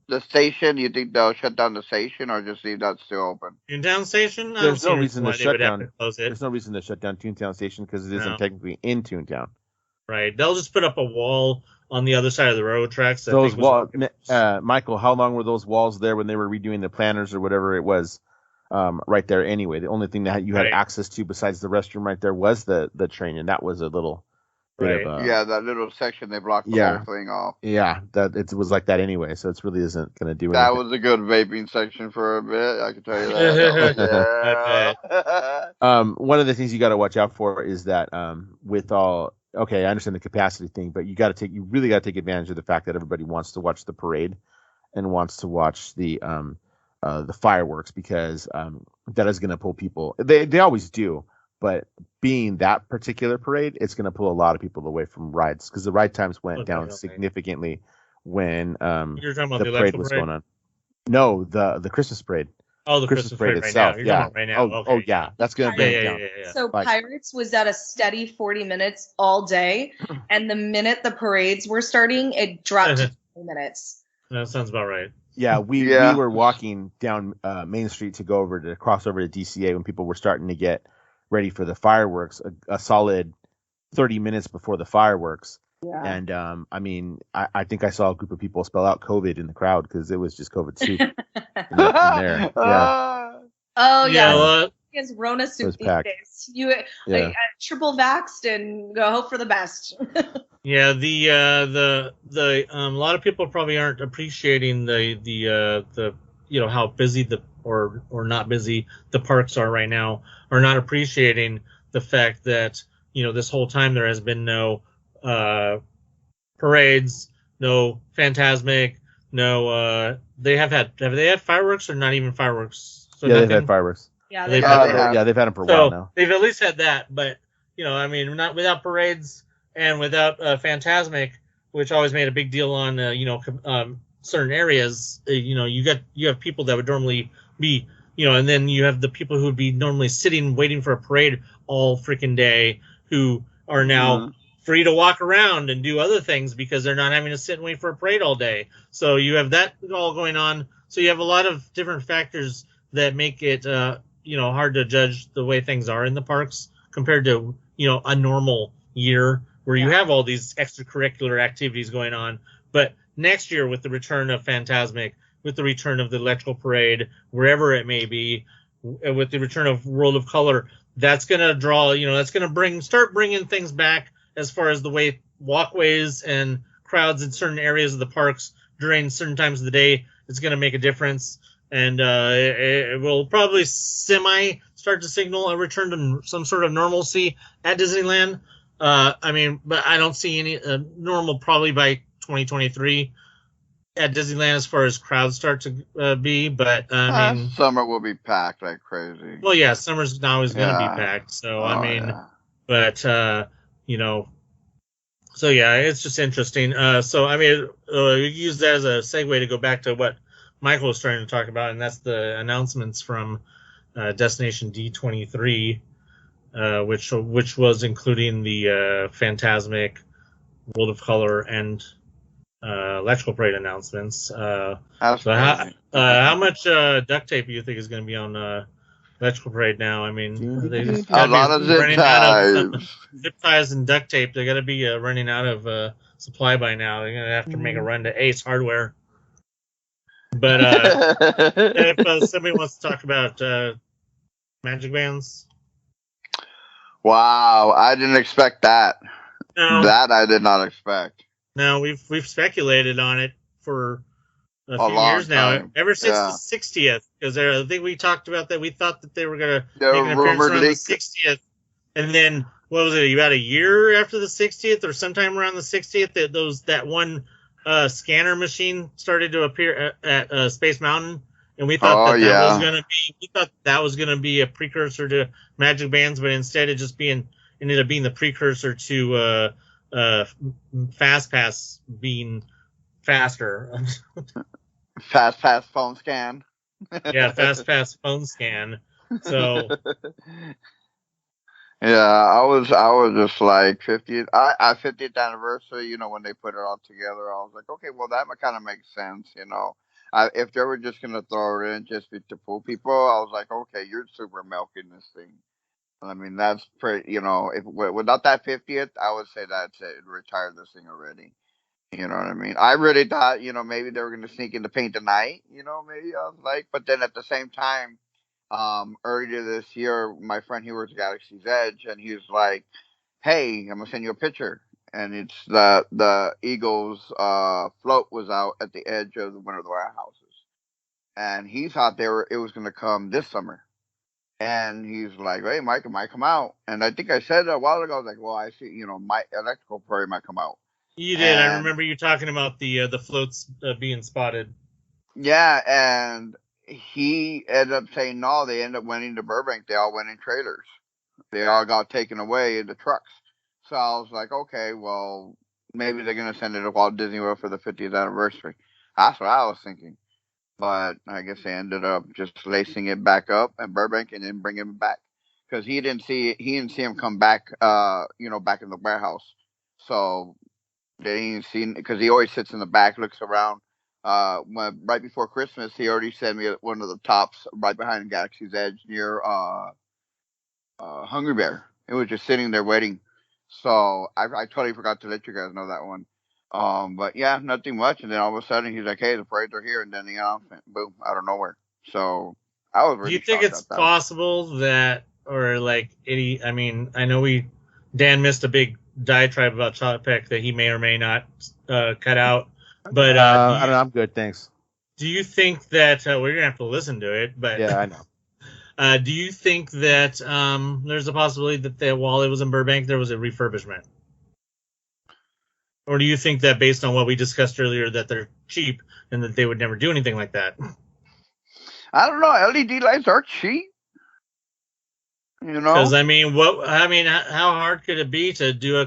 The station, you think they'll shut down the station or just leave that still open? Toontown Station? There's no reason to shut down. Close it. There's no reason to shut down Toontown Station because it isn't technically in Toontown. Right. They'll just put up a wall on the other side of the railroad tracks. Those walls, Michael, how long were those walls there when they were redoing the planners or whatever it was? Right there anyway. The only thing that you had access to besides the restroom right there was the train, and that was a little bit of that little section they blocked the whole thing off. Yeah, that it was like that anyway, so it really isn't going to do anything. That was a good vaping section for a bit, I can tell you that. One of the things you got to watch out for is that with all I understand the capacity thing, but you really got to take advantage of the fact that everybody wants to watch the parade and wants to watch the fireworks because that is going to pull people. They always do, but being that particular parade, it's going to pull a lot of people away from rides because the ride times went down significantly when You're talking about the parade was going on. No, the Christmas parade. Oh, the Christmas parade itself. Right now. Right now. Oh, yeah. That's going to bring it down. Yeah. So Pirates was at a steady 40 minutes all day, and the minute the parades were starting, it dropped to 20 minutes. That sounds about right. Yeah, we were walking down Main Street to cross over to DCA when people were starting to get ready for the fireworks, a solid 30 minutes before the fireworks. Yeah. And I think I saw a group of people spell out COVID in the crowd because it was just COVID soup in there. Yeah. Oh yeah. Well, it's Rona soup these packed. days. You triple vaxxed and hope for the best. Yeah, the a lot of people probably aren't appreciating the how busy or not busy the parks are right now, are not appreciating the fact that this whole time there has been no parades, no Fantasmic, no have they had fireworks or not even fireworks? So they've had fireworks. Yeah, they've had them for a while now. They've at least had that, but not without parades and without Fantasmic, which always made a big deal on certain areas. You have people that would normally be and then you have the people who would be normally sitting waiting for a parade all freaking day who are now free to walk around and do other things because they're not having to sit and wait for a parade all day. So you have that all going on. So you have a lot of different factors that make it hard to judge the way things are in the parks compared to a normal year where you have all these extracurricular activities going on. But next year, with the return of Fantasmic, with the return of the electrical parade, wherever it may be, with the return of World of Color, that's going to draw, that's going to start bringing things back as far as the way walkways and crowds in certain areas of the parks during certain times of the day. It's going to make a difference. And it will probably start to signal a return to some sort of normalcy at Disneyland. But I don't see any normal probably by 2023 at Disneyland as far as crowds start to be. But summer will be packed like crazy. Well, yeah, summer's always going to be packed. So so yeah, it's just interesting. We use that as a segue to go back to what Michael was trying to talk about, and that's the announcements from Destination D23, which was including the Fantasmic, World of Color, and electrical parade announcements. So how much duct tape do you think is going to be on electrical parade now? I mean, a lot of zip ties. Zip ties and duct tape. They're going to be running out of supply by now. They're going to have to make a run to Ace Hardware. But if somebody wants to talk about magic bands. Wow, I didn't expect that. No. That I did not expect. No, we've speculated on it for a A few long years now, time. ever since Yeah. the 60th. Because I think we talked about that. We thought that they were going to The make an appearance rumored around the leak. 60th. And then, what was it, about a year after the 60th or sometime around the 60th, that one scanner machine started to appear at Space Mountain. And we thought Oh, that yeah. was going to be a precursor to Magic Bands, but instead it ended up being the precursor to Fast Pass being faster. Fast pass phone scan. Yeah, Fast Pass phone scan. So Yeah, I was just like 50th 50th anniversary, when they put it all together, I was like, okay, well that kind of makes sense, if they were just gonna throw it in just to fool people, I was like, okay, you're super milking this thing. I mean, that's pretty, if without that 50th, I would say that's it, retire this thing already. You know what I mean? I really thought, maybe they were gonna sneak in the paint tonight, maybe I was like, but then at the same time, earlier this year, my friend, he works at Galaxy's Edge, and he was like, hey, I'm gonna send you a picture. And it's the Eagles float was out at the edge of one of the warehouses. And he thought it was gonna come this summer. And he's like, hey, Mike, it might come out. And I think I said a while ago, I was like, well, I see, my electrical probably might come out. you did. I remember you talking about the floats being spotted. Yeah, and he ended up saying no. They ended up winning to Burbank. They all went in trailers. They all got taken away in the trucks. So I was like, okay, well, maybe they're gonna send it to Walt Disney World for the 50th anniversary. That's what I was thinking. But I guess they ended up just lacing it back up at Burbank and then bringing it back because he didn't see him come back. Back in the warehouse. So they didn't see because he always sits in the back, looks around. Right before Christmas, he already sent me one of the tops right behind Galaxy's Edge near Hungry Bear. It was just sitting there waiting. So I totally forgot to let you guys know that one. But yeah, nothing much. And then all of a sudden he's like, "Hey, the parades are here," and then the announcement, boom, out of nowhere. So I was really. Do you think it's possible that, or like any? I mean, I know Dan missed a big diatribe about Chopek that he may or may not cut out. But I don't know. I'm good, thanks. Do you think that we're gonna have to listen to it? But yeah, I know. Do you think that there's a possibility that while it was in Burbank, there was a refurbishment? Or do you think that based on what we discussed earlier, that they're cheap and that they would never do anything like that? I don't know. LED lights are cheap. Because how hard could it be to do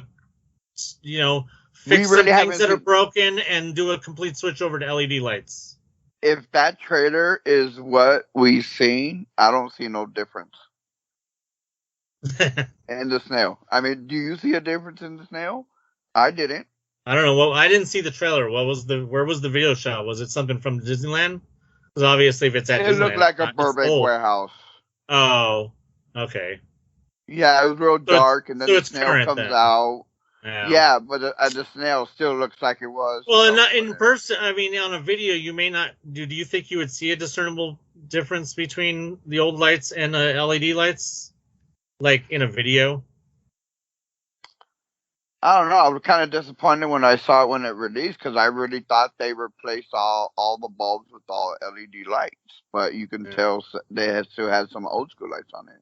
fix some things that are broken and do a complete switch over to LED lights? If that trailer is what we've seen, I don't see no difference. And the snail. I mean, do you see a difference in the snail? I didn't. I don't know. Well, I didn't see the trailer. Where was the video shot? Was it something from Disneyland? Because obviously, if it's at Disneyland, it looked like a Burbank warehouse. Oh, okay. Yeah, it was real dark, and then the snail comes out. Yeah, but the snail still looks like it was. Well, not in person. I mean, on a video, you may not. Do you think you would see a discernible difference between the old lights and LED lights, like in a video? I don't know. I was kind of disappointed when I saw it when it released because I really thought they replaced all the bulbs with all LED lights. But you can tell they still had some old school lights on it.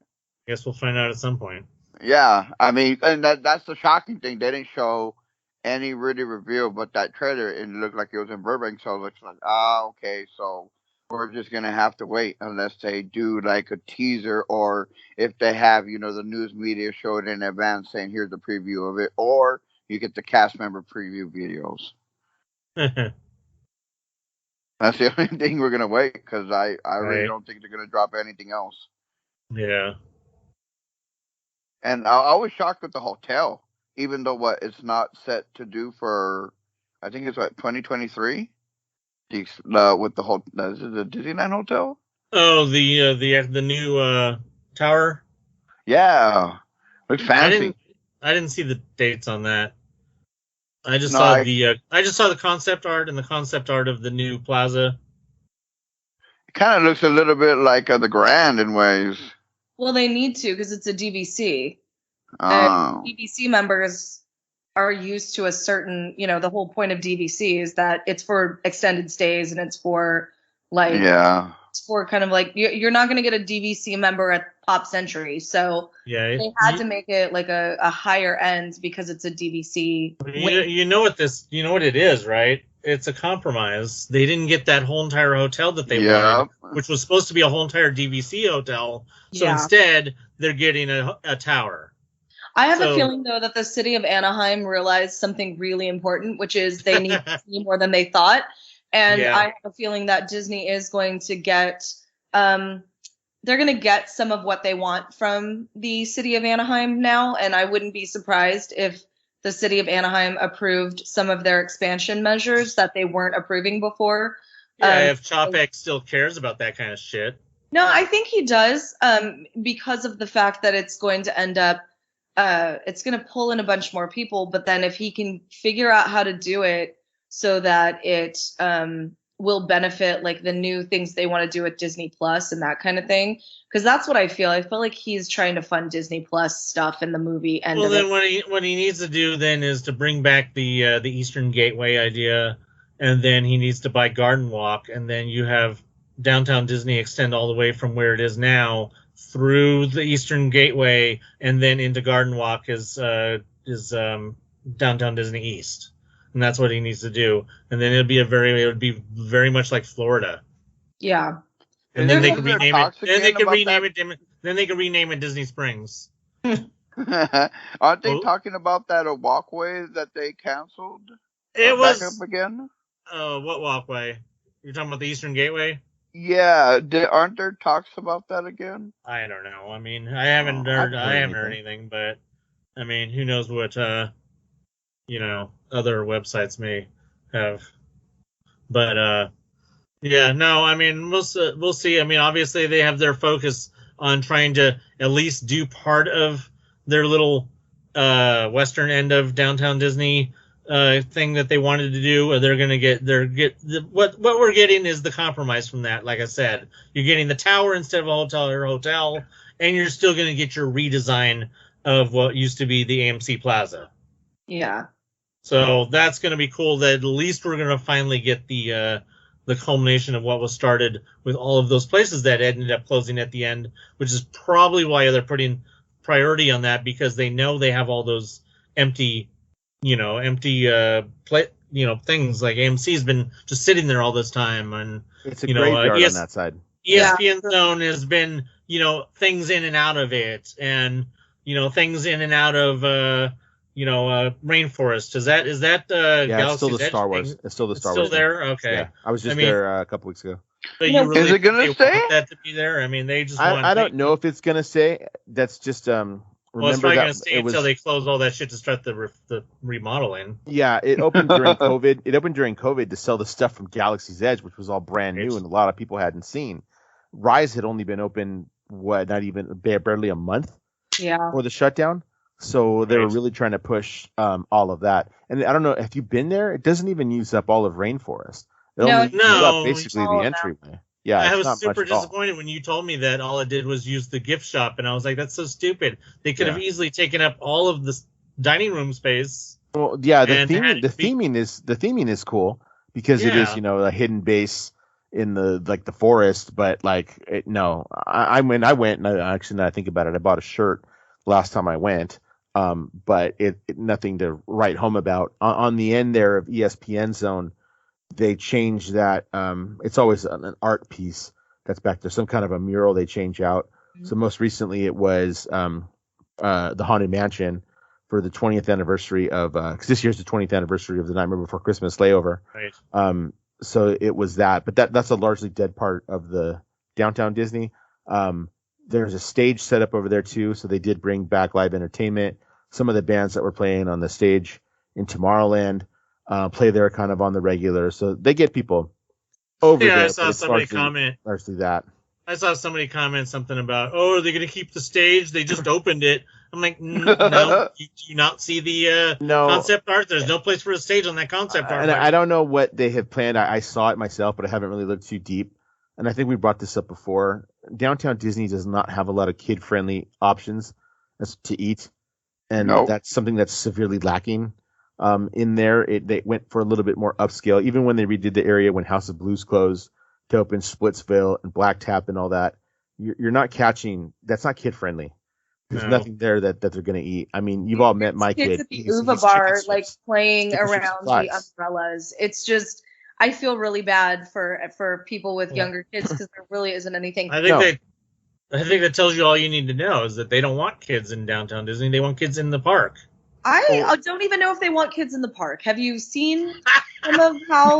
I guess we'll find out at some point. Yeah, I mean, and that's the shocking thing. They didn't show any really reveal, but that trailer, it looked like it was in Burbank. So I was like, okay, so we're just going to have to wait unless they do like a teaser or if they have, the news media show it in advance saying here's the preview of it, or you get the cast member preview videos. That's the only thing we're going to wait because I really don't think they're going to drop anything else. Yeah. And I was shocked with the hotel, even though it's not set to do for, I think it's 2023. With the whole, is it the Disneyland Hotel? Oh, the new tower. Yeah, looks fancy. I didn't see the dates on that. I just saw the concept art and the concept art of the new plaza. It kind of looks a little bit like the Grand in ways. Well, they need to because it's a DVC. Oh. DVC members are used to a certain, the whole point of DVC is that it's for extended stays and it's for like, it's for kind of like, you're not going to get a DVC member at Pop Century. So they had to make it like a higher end because it's a DVC. You know what it is, right? It's a compromise. They didn't get that whole entire hotel that they wanted, which was supposed to be a whole entire DVC hotel. So instead, they're getting a tower. I have a feeling, though, that the city of Anaheim realized something really important, which is they need to see more than they thought. And I have a feeling that Disney is going to get, they're going to get some of what they want from the city of Anaheim now. And I wouldn't be surprised if the city of Anaheim approved some of their expansion measures that they weren't approving before. Yeah, if Chopek still cares about that kind of shit. No, I think he does, because of the fact that it's going to end up, it's going to pull in a bunch more people. But then if he can figure out how to do it so that it will benefit like the new things they want to do with Disney Plus and that kind of thing, because that's what I feel. I feel like he's trying to fund Disney Plus stuff in the movie. And then what he needs to do then is to bring back the Eastern Gateway idea, and then he needs to buy Garden Walk, and then you have Downtown Disney extend all the way from where it is now through the Eastern Gateway and then into Garden Walk is Downtown Disney East. And that's what he needs to do. And then it would be very much like Florida. Yeah. And then they could rename it. Then they could rename it Disney Springs. Aren't they talking about that walkway that they canceled? It was back up again. What walkway? You're talking about the Eastern Gateway? Yeah. Aren't there talks about that again? I don't know. I mean, I haven't heard anything, but I mean, who knows what other websites may have. But I mean, we'll see. I mean, obviously they have their focus on trying to at least do part of their little western end of Downtown Disney thing that they wanted to do. Or they're going to get what we're getting is the compromise from that. Like I said, you're getting the tower instead of a hotel, and you're still going to get your redesign of what used to be the AMC Plaza. Yeah. So that's going to be cool. That at least we're going to finally get the culmination of what was started with all of those places that ended up closing at the end, which is probably why they're putting priority on that, because they know they have all those empty things. Like AMC's been just sitting there all this time, and it's a graveyard on that side. ESPN Zone has been things in and out of it, and things in and out of Rainforest. Is that it's still the Star Wars. It's still the Star Wars. Still there? Okay. Yeah, I was just there a couple weeks ago. But you really is it going to stay? Want that to be there? I mean, they just. I don't know if it's going to stay. That's just well, it's probably going to stay until they close all that shit to start the remodeling. Yeah, it opened during COVID. It opened during COVID to sell the stuff from Galaxy's Edge, which was all brand new and a lot of people hadn't seen. Rise had only been open barely a month. Yeah. For the shutdown. So they were really trying to push all of that. And I don't know, if you've been there, it doesn't even use up all of Rainforest. It only uses up basically the entryway. Yeah, I was super disappointed when you told me that all it did was use the gift shop, and I was like, that's so stupid. They could have easily taken up all of the dining room space. Well, yeah, the theming is cool because it is, a hidden base in the forest, but I went, and actually now I think about it, I bought a shirt last time I went. But it nothing to write home about. On the end there of ESPN Zone, they changed that. It's always an art piece that's back there, some kind of a mural they change out. Mm-hmm. So most recently it was the Haunted Mansion for the 20th anniversary of, because this year's the 20th anniversary of the Nightmare Before Christmas layover. Right. So it was that, but that's a largely dead part of the Downtown Disney. There's a stage set up over there too, so they did bring back live entertainment. Some of the bands that were playing on the stage in Tomorrowland play there kind of on the regular, so they get people over there. I saw somebody comment. Largely that. I saw somebody comment something about, are they going to keep the stage? They just opened it. I'm like, no. Do you not see the concept art? There's no place for a stage on that concept art. And I don't know what they have planned. I saw it myself, but I haven't really looked too deep. And I think we brought this up before. Downtown Disney does not have a lot of kid-friendly options to eat. And that's something that's severely lacking. In there, they went for a little bit more upscale. Even when they redid the area when House of Blues closed to open Splitsville and Black Tap and all that, you're not catching. That's not kid friendly. There's nothing there that they're gonna eat. I mean, you've all met my kids kid. At the Uva bar, like playing chicken around the umbrellas. It's just, I feel really bad for people with younger kids because there really isn't anything. I think that tells you all you need to know is that they don't want kids in downtown Disney. They want kids in the park. I don't even know if they want kids in the park. Have you seen some of how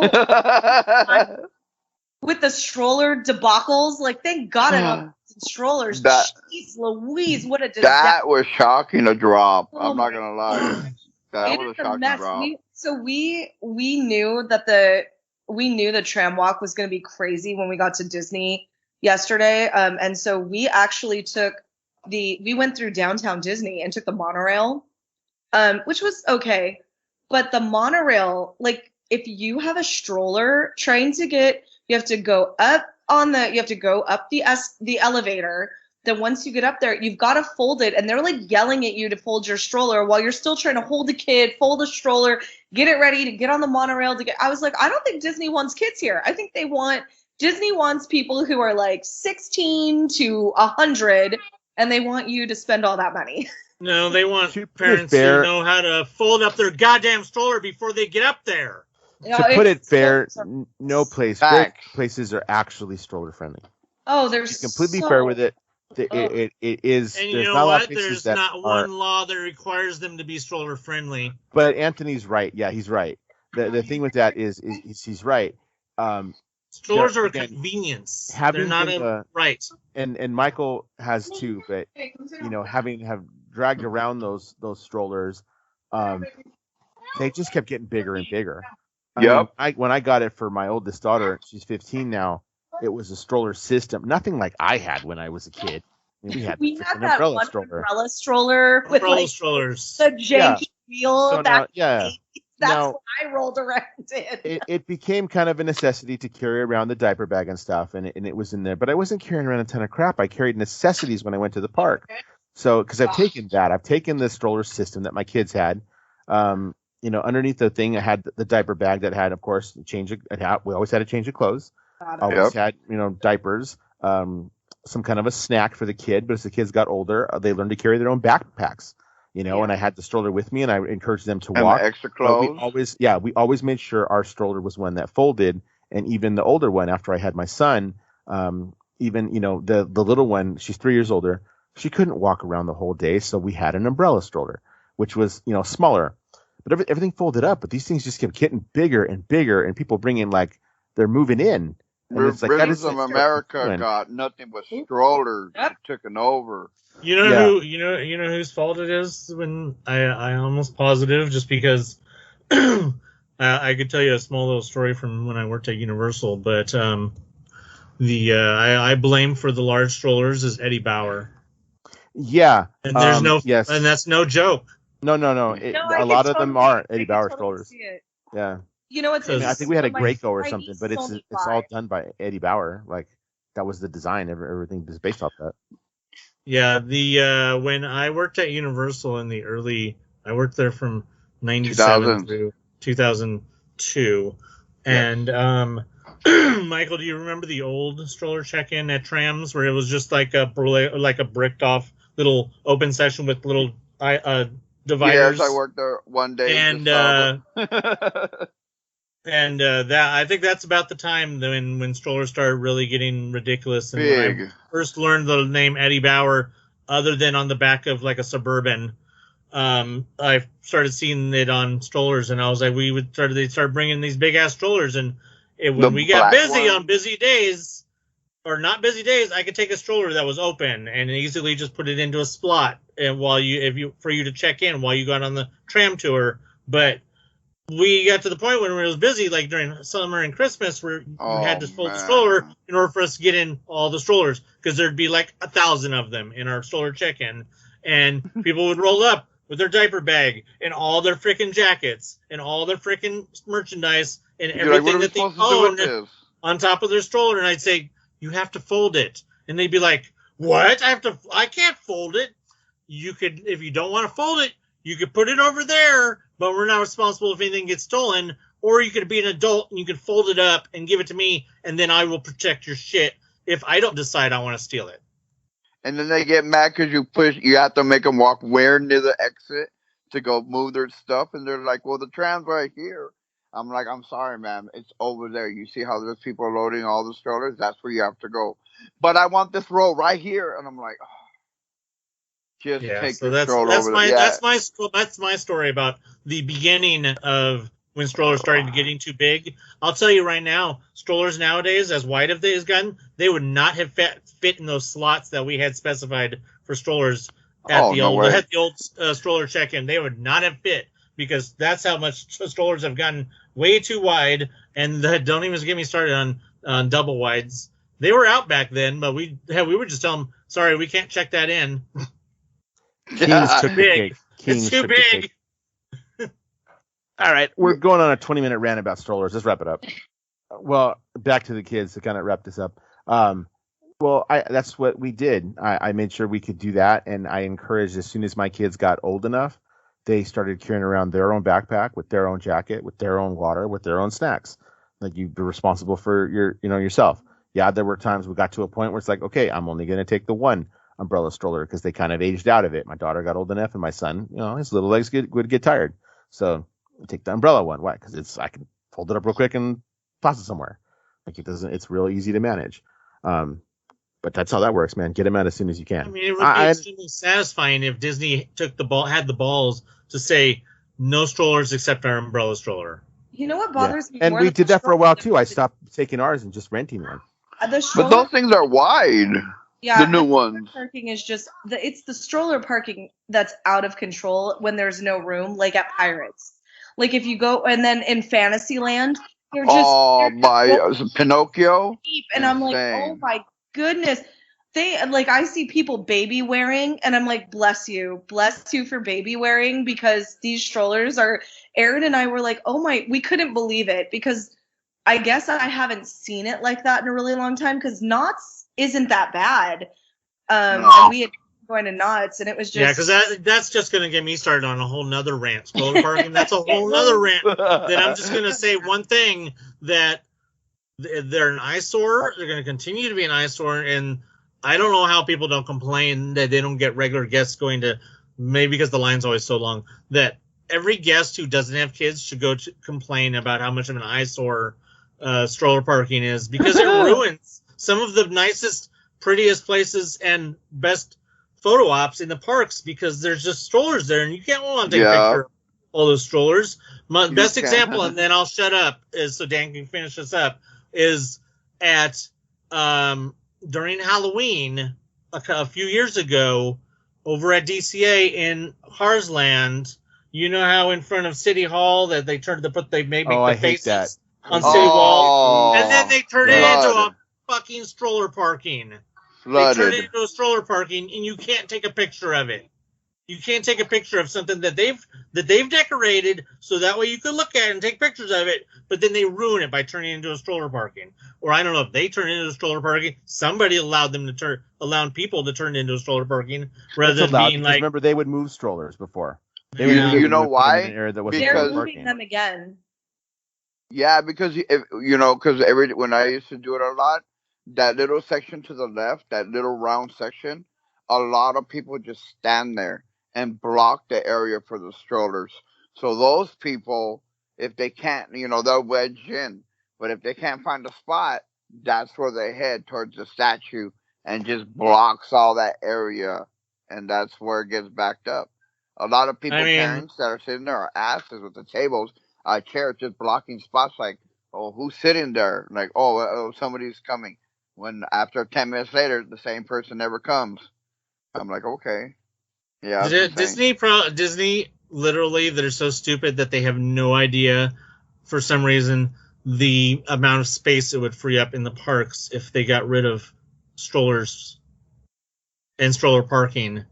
with the stroller debacles? Like, thank God I don't strollers. Jeez Louise, what a disaster. That was shocking to drop. I'm not gonna lie. That was a shocking drop. We knew that the tram walk was gonna be crazy when we got to Disney yesterday. And so we actually we went through downtown Disney and took the monorail. Which was okay, but the monorail, like, if you have a stroller you have to go up the elevator. Then once you get up there, you've got to fold it, and they're like yelling at you to fold your stroller while you're still trying to hold the kid, fold the stroller, get it ready to get on the monorail I was like, I don't think Disney wants kids here. I think Disney wants people who are like 16 to 100, and they want you to spend all that money. No, they want parents to know how to fold up their goddamn stroller before they get up there. To put it fair, no places are actually stroller friendly. Oh, there's completely fair with it. It is. And you know what? There's not one law that requires them to be stroller friendly. But Anthony's right. Yeah, he's right. The thing with that is he's right. Strollers are a convenience. They're not right. And Michael has too, but have dragged around those strollers, they just kept getting bigger and bigger. When I got it for my oldest daughter, she's 15 now, it was a stroller system, nothing like I had when I was a kid. We had that umbrella stroller with strollers. The janky wheel. So that's what I rolled around in. It became kind of a necessity to carry around the diaper bag and stuff, and it was in there. But I wasn't carrying around a ton of crap. I carried necessities when I went to the park. So, because I've taken the stroller system that my kids had. Underneath the thing, I had the diaper bag that had, of course, we always had a change of clothes. Always had, diapers, some kind of a snack for the kid. But as the kids got older, they learned to carry their own backpacks. And I had the stroller with me, and I encouraged them to walk. And the extra clothes. We always made sure our stroller was one that folded, and even the older one, after I had my son, the little one, she's 3 years older, she couldn't walk around the whole day, so we had an umbrella stroller, which was smaller, but everything folded up. But these things just kept getting bigger and bigger, and people bringing they're moving in. And it's like Rhythms of America got nothing but strollers taken over. You know whose fault it is? When I almost positive, just because I could tell you a small little story from when I worked at Universal, but I blame for the large strollers is Eddie Bauer. Yeah, and there's and that's no joke. No. A lot of them are Eddie Bauer strollers. Yeah. I think we had a Graco or something, but it's all done by Eddie Bauer. Like, that was the design. Everything is based off that. Yeah, when I worked at Universal I worked there from 97 through 2002, and Michael, do you remember the old stroller check-in at trams where it was just like a bricked off little open section with little dividers? Yes, I worked there one day. And that I think that's about the time when strollers started really getting ridiculous. And big. when I first learned the name Eddie Bauer, other than on the back of like a Suburban, I started seeing it on strollers, and I was like, they started bringing these big ass strollers, and when we got busy on busy days or not busy days, I could take a stroller that was open and easily just put it into a slot, and for you to check in while you got on the tram tour, but. We got to the point when it was busy, like during summer and Christmas, where we had to fold the stroller in order for us to get in all the strollers, because there'd be like 1,000 of them in our stroller check-in, and people would roll up with their diaper bag and all their freaking jackets and all their freaking merchandise and everything that they own on top of their stroller, and I'd say, "You have to fold it," and they'd be like, "What? I can't fold it." You could, if you don't want to fold it, you could put it over there, but we're not responsible if anything gets stolen. Or you could be an adult and you could fold it up and give it to me, and then I will protect your shit if I don't decide I want to steal it. And then they get mad because you have to make them walk where near the exit to go move their stuff. And they're like, well, the tram's right here. I'm like, I'm sorry, ma'am. It's over there. You see how there's people loading all the strollers? That's where you have to go. But I want this row right here. And I'm like, oh, just take the stroller over there. Yeah. That's my story about the beginning of when strollers started getting too big. I'll tell you right now, strollers nowadays, as wide as they've gotten, they would not have fit in those slots that we had specified for strollers at the old stroller check-in. They would not have fit because that's how much strollers have gotten way too wide. And don't even get me started on double wides. They were out back then, but we would just tell them, sorry, we can't check that in. Kings took the cake. It's too big. All right, we're going on a 20-minute rant about strollers. Let's wrap it up. Well, back to the kids to kind of wrap this up. That's what we did. I made sure we could do that, and I encouraged as soon as my kids got old enough, they started carrying around their own backpack with their own jacket, with their own water, with their own snacks. Like you'd be responsible for yourself. Yeah, there were times we got to a point where it's like, okay, I'm only going to take the one umbrella stroller because they kind of aged out of it. My daughter got old enough, and my son, his little legs would get tired. So take the umbrella one. Why? Because I can fold it up real quick and toss it somewhere. Like it's real easy to manage. But that's how that works, man. Get them out as soon as you can. I mean, it would be extremely satisfying if Disney had the balls to say no strollers except our umbrella stroller. You know what bothers me? And we did that for a while too. I stopped taking ours and just renting one. But those things are wide. Yeah, the new ones. Parking is just it's the stroller parking that's out of control when there's no room, like at Pirates. Like if you go and then in Fantasyland, they're just Pinocchio. Deep, and I'm like, oh my goodness. I see people baby wearing, and I'm like, bless you for baby wearing, because these strollers are. Aaron and I were like, oh my, we couldn't believe it, because I guess I haven't seen it like that in a really long time, because Knott's isn't that bad. And we had going to Knott's, and it was just because that's just gonna get me started on a whole nother rant. Stroller parking, that's a whole nother rant. Then I'm just gonna say one thing, that they're an eyesore. They're gonna continue to be an eyesore, and I don't know how people don't complain that they don't get regular guests going to, maybe because the line's always so long, that every guest who doesn't have kids should go to complain about how much of an eyesore stroller parking is, because it ruins some of the nicest, prettiest places and best photo ops in the parks, because there's just strollers there and you can't want to take a picture of all those strollers. My best example, and then I'll shut up, is so Dan can finish this up, is at during Halloween a few years ago over at DCA in Harsland. You know how in front of City Hall that they make the faces on City Wall, and then they turn it into a fucking stroller parking. Flooded. They turn it into a stroller parking, and you can't take a picture of it. You can't take a picture of something that they've decorated, so that way you can look at it and take pictures of it. But then they ruin it by turning it into a stroller parking. Or I don't know if they turn it into a stroller parking. Somebody allowed people to turn it into a stroller parking rather than being like. Remember, they would move strollers before. You know why? They're moving them again. Yeah, because when I used to do it a lot, that little section to the left, that little round section, a lot of people just stand there and block the area for the strollers. So those people, if they can't, they'll wedge in. But if they can't find a spot, that's where they head towards the statue and just blocks all that area. And that's where it gets backed up. A lot of parents that are sitting there are asses with the tables, chairs just blocking spots, like, oh, who's sitting there? Like, oh, somebody's coming. When after 10 minutes later, the same person never comes. I'm like, okay. Yeah. Disney, literally, they're so stupid that they have no idea, for some reason, the amount of space it would free up in the parks if they got rid of strollers and stroller parking.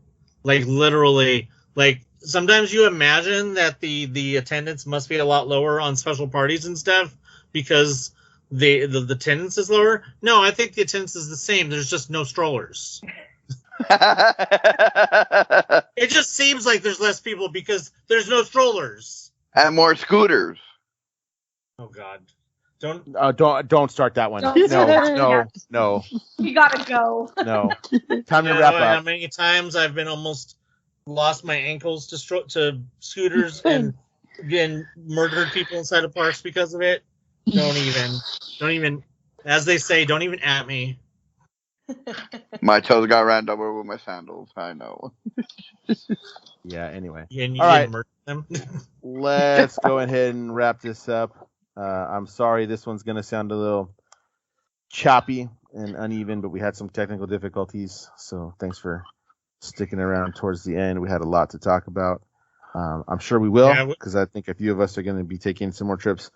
Like, literally, like, sometimes you imagine that the attendance must be a lot lower on special parties and stuff because the attendance is lower. No, I think the attendance is the same. There's just no strollers. It just seems like there's less people because there's no strollers. And more scooters. Oh God. Don't start that one. No. You gotta go. No. Time to wrap up. How many times I've been almost lost my ankles to scooters and murdered people inside of parks because of it. Don't even, as they say, don't even at me. My toes got ran over with my sandals. I know. Yeah. Anyway. And you All right. murder them. Let's go ahead and wrap this up. I'm sorry this one's going to sound a little choppy and uneven, but we had some technical difficulties. So thanks for sticking around towards the end. We had a lot to talk about. I'm sure we will, because I think a few of us are going to be taking some more trips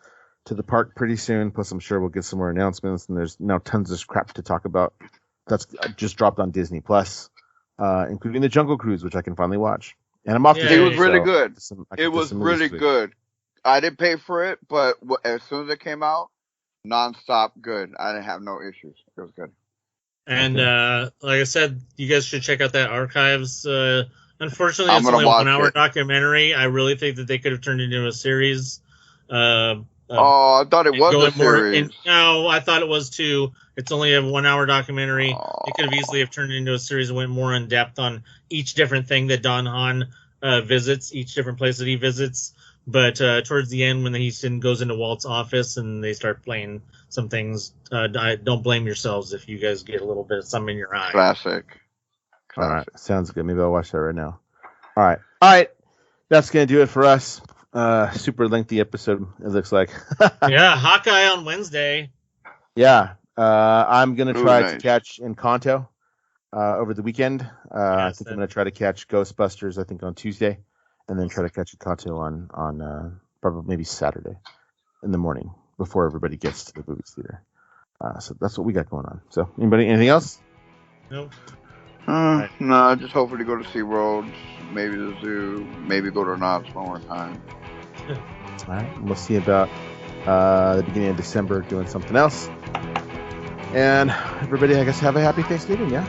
to the park pretty soon. Plus, I'm sure we'll get some more announcements, and there's now tons of crap to talk about that's just dropped on Disney Plus, including the Jungle Cruise, which I can finally watch. And I'm off to It was really good. It was really good. good. I didn't pay for it, but as soon as it came out, nonstop good. I didn't have no issues. It was good. And like I said, you guys should check out that Archives. Unfortunately, it's only a 1 hour documentary. I really think that they could have turned it into a series. I thought it was a series. No, I thought it was too. It's only a 1 hour documentary. It could have easily have turned it into a series and went more in depth on each different thing that Don Hahn visits, each different place that he visits. But towards the end, when he goes into Walt's office and they start playing some things, don't blame yourselves if you guys get a little bit of some in your eye. Classic. All right. Sounds good. Maybe I'll watch that right now. All right. That's going to do it for us. Super lengthy episode, it looks like. Yeah, Hawkeye on Wednesday. Yeah. I'm going to try to catch Encanto over the weekend. I think I'm going to try to catch Ghostbusters, I think, on Tuesday. And then try to catch Encanto on probably maybe Saturday in the morning before everybody gets to the movie theater. So that's what we got going on. So, anything else? Nope. No, just hopefully go to SeaWorld, maybe the zoo, maybe go to Knott's one more time. All right. We'll see about the beginning of December doing something else. And everybody, I guess, have a happy Thanksgiving, yeah?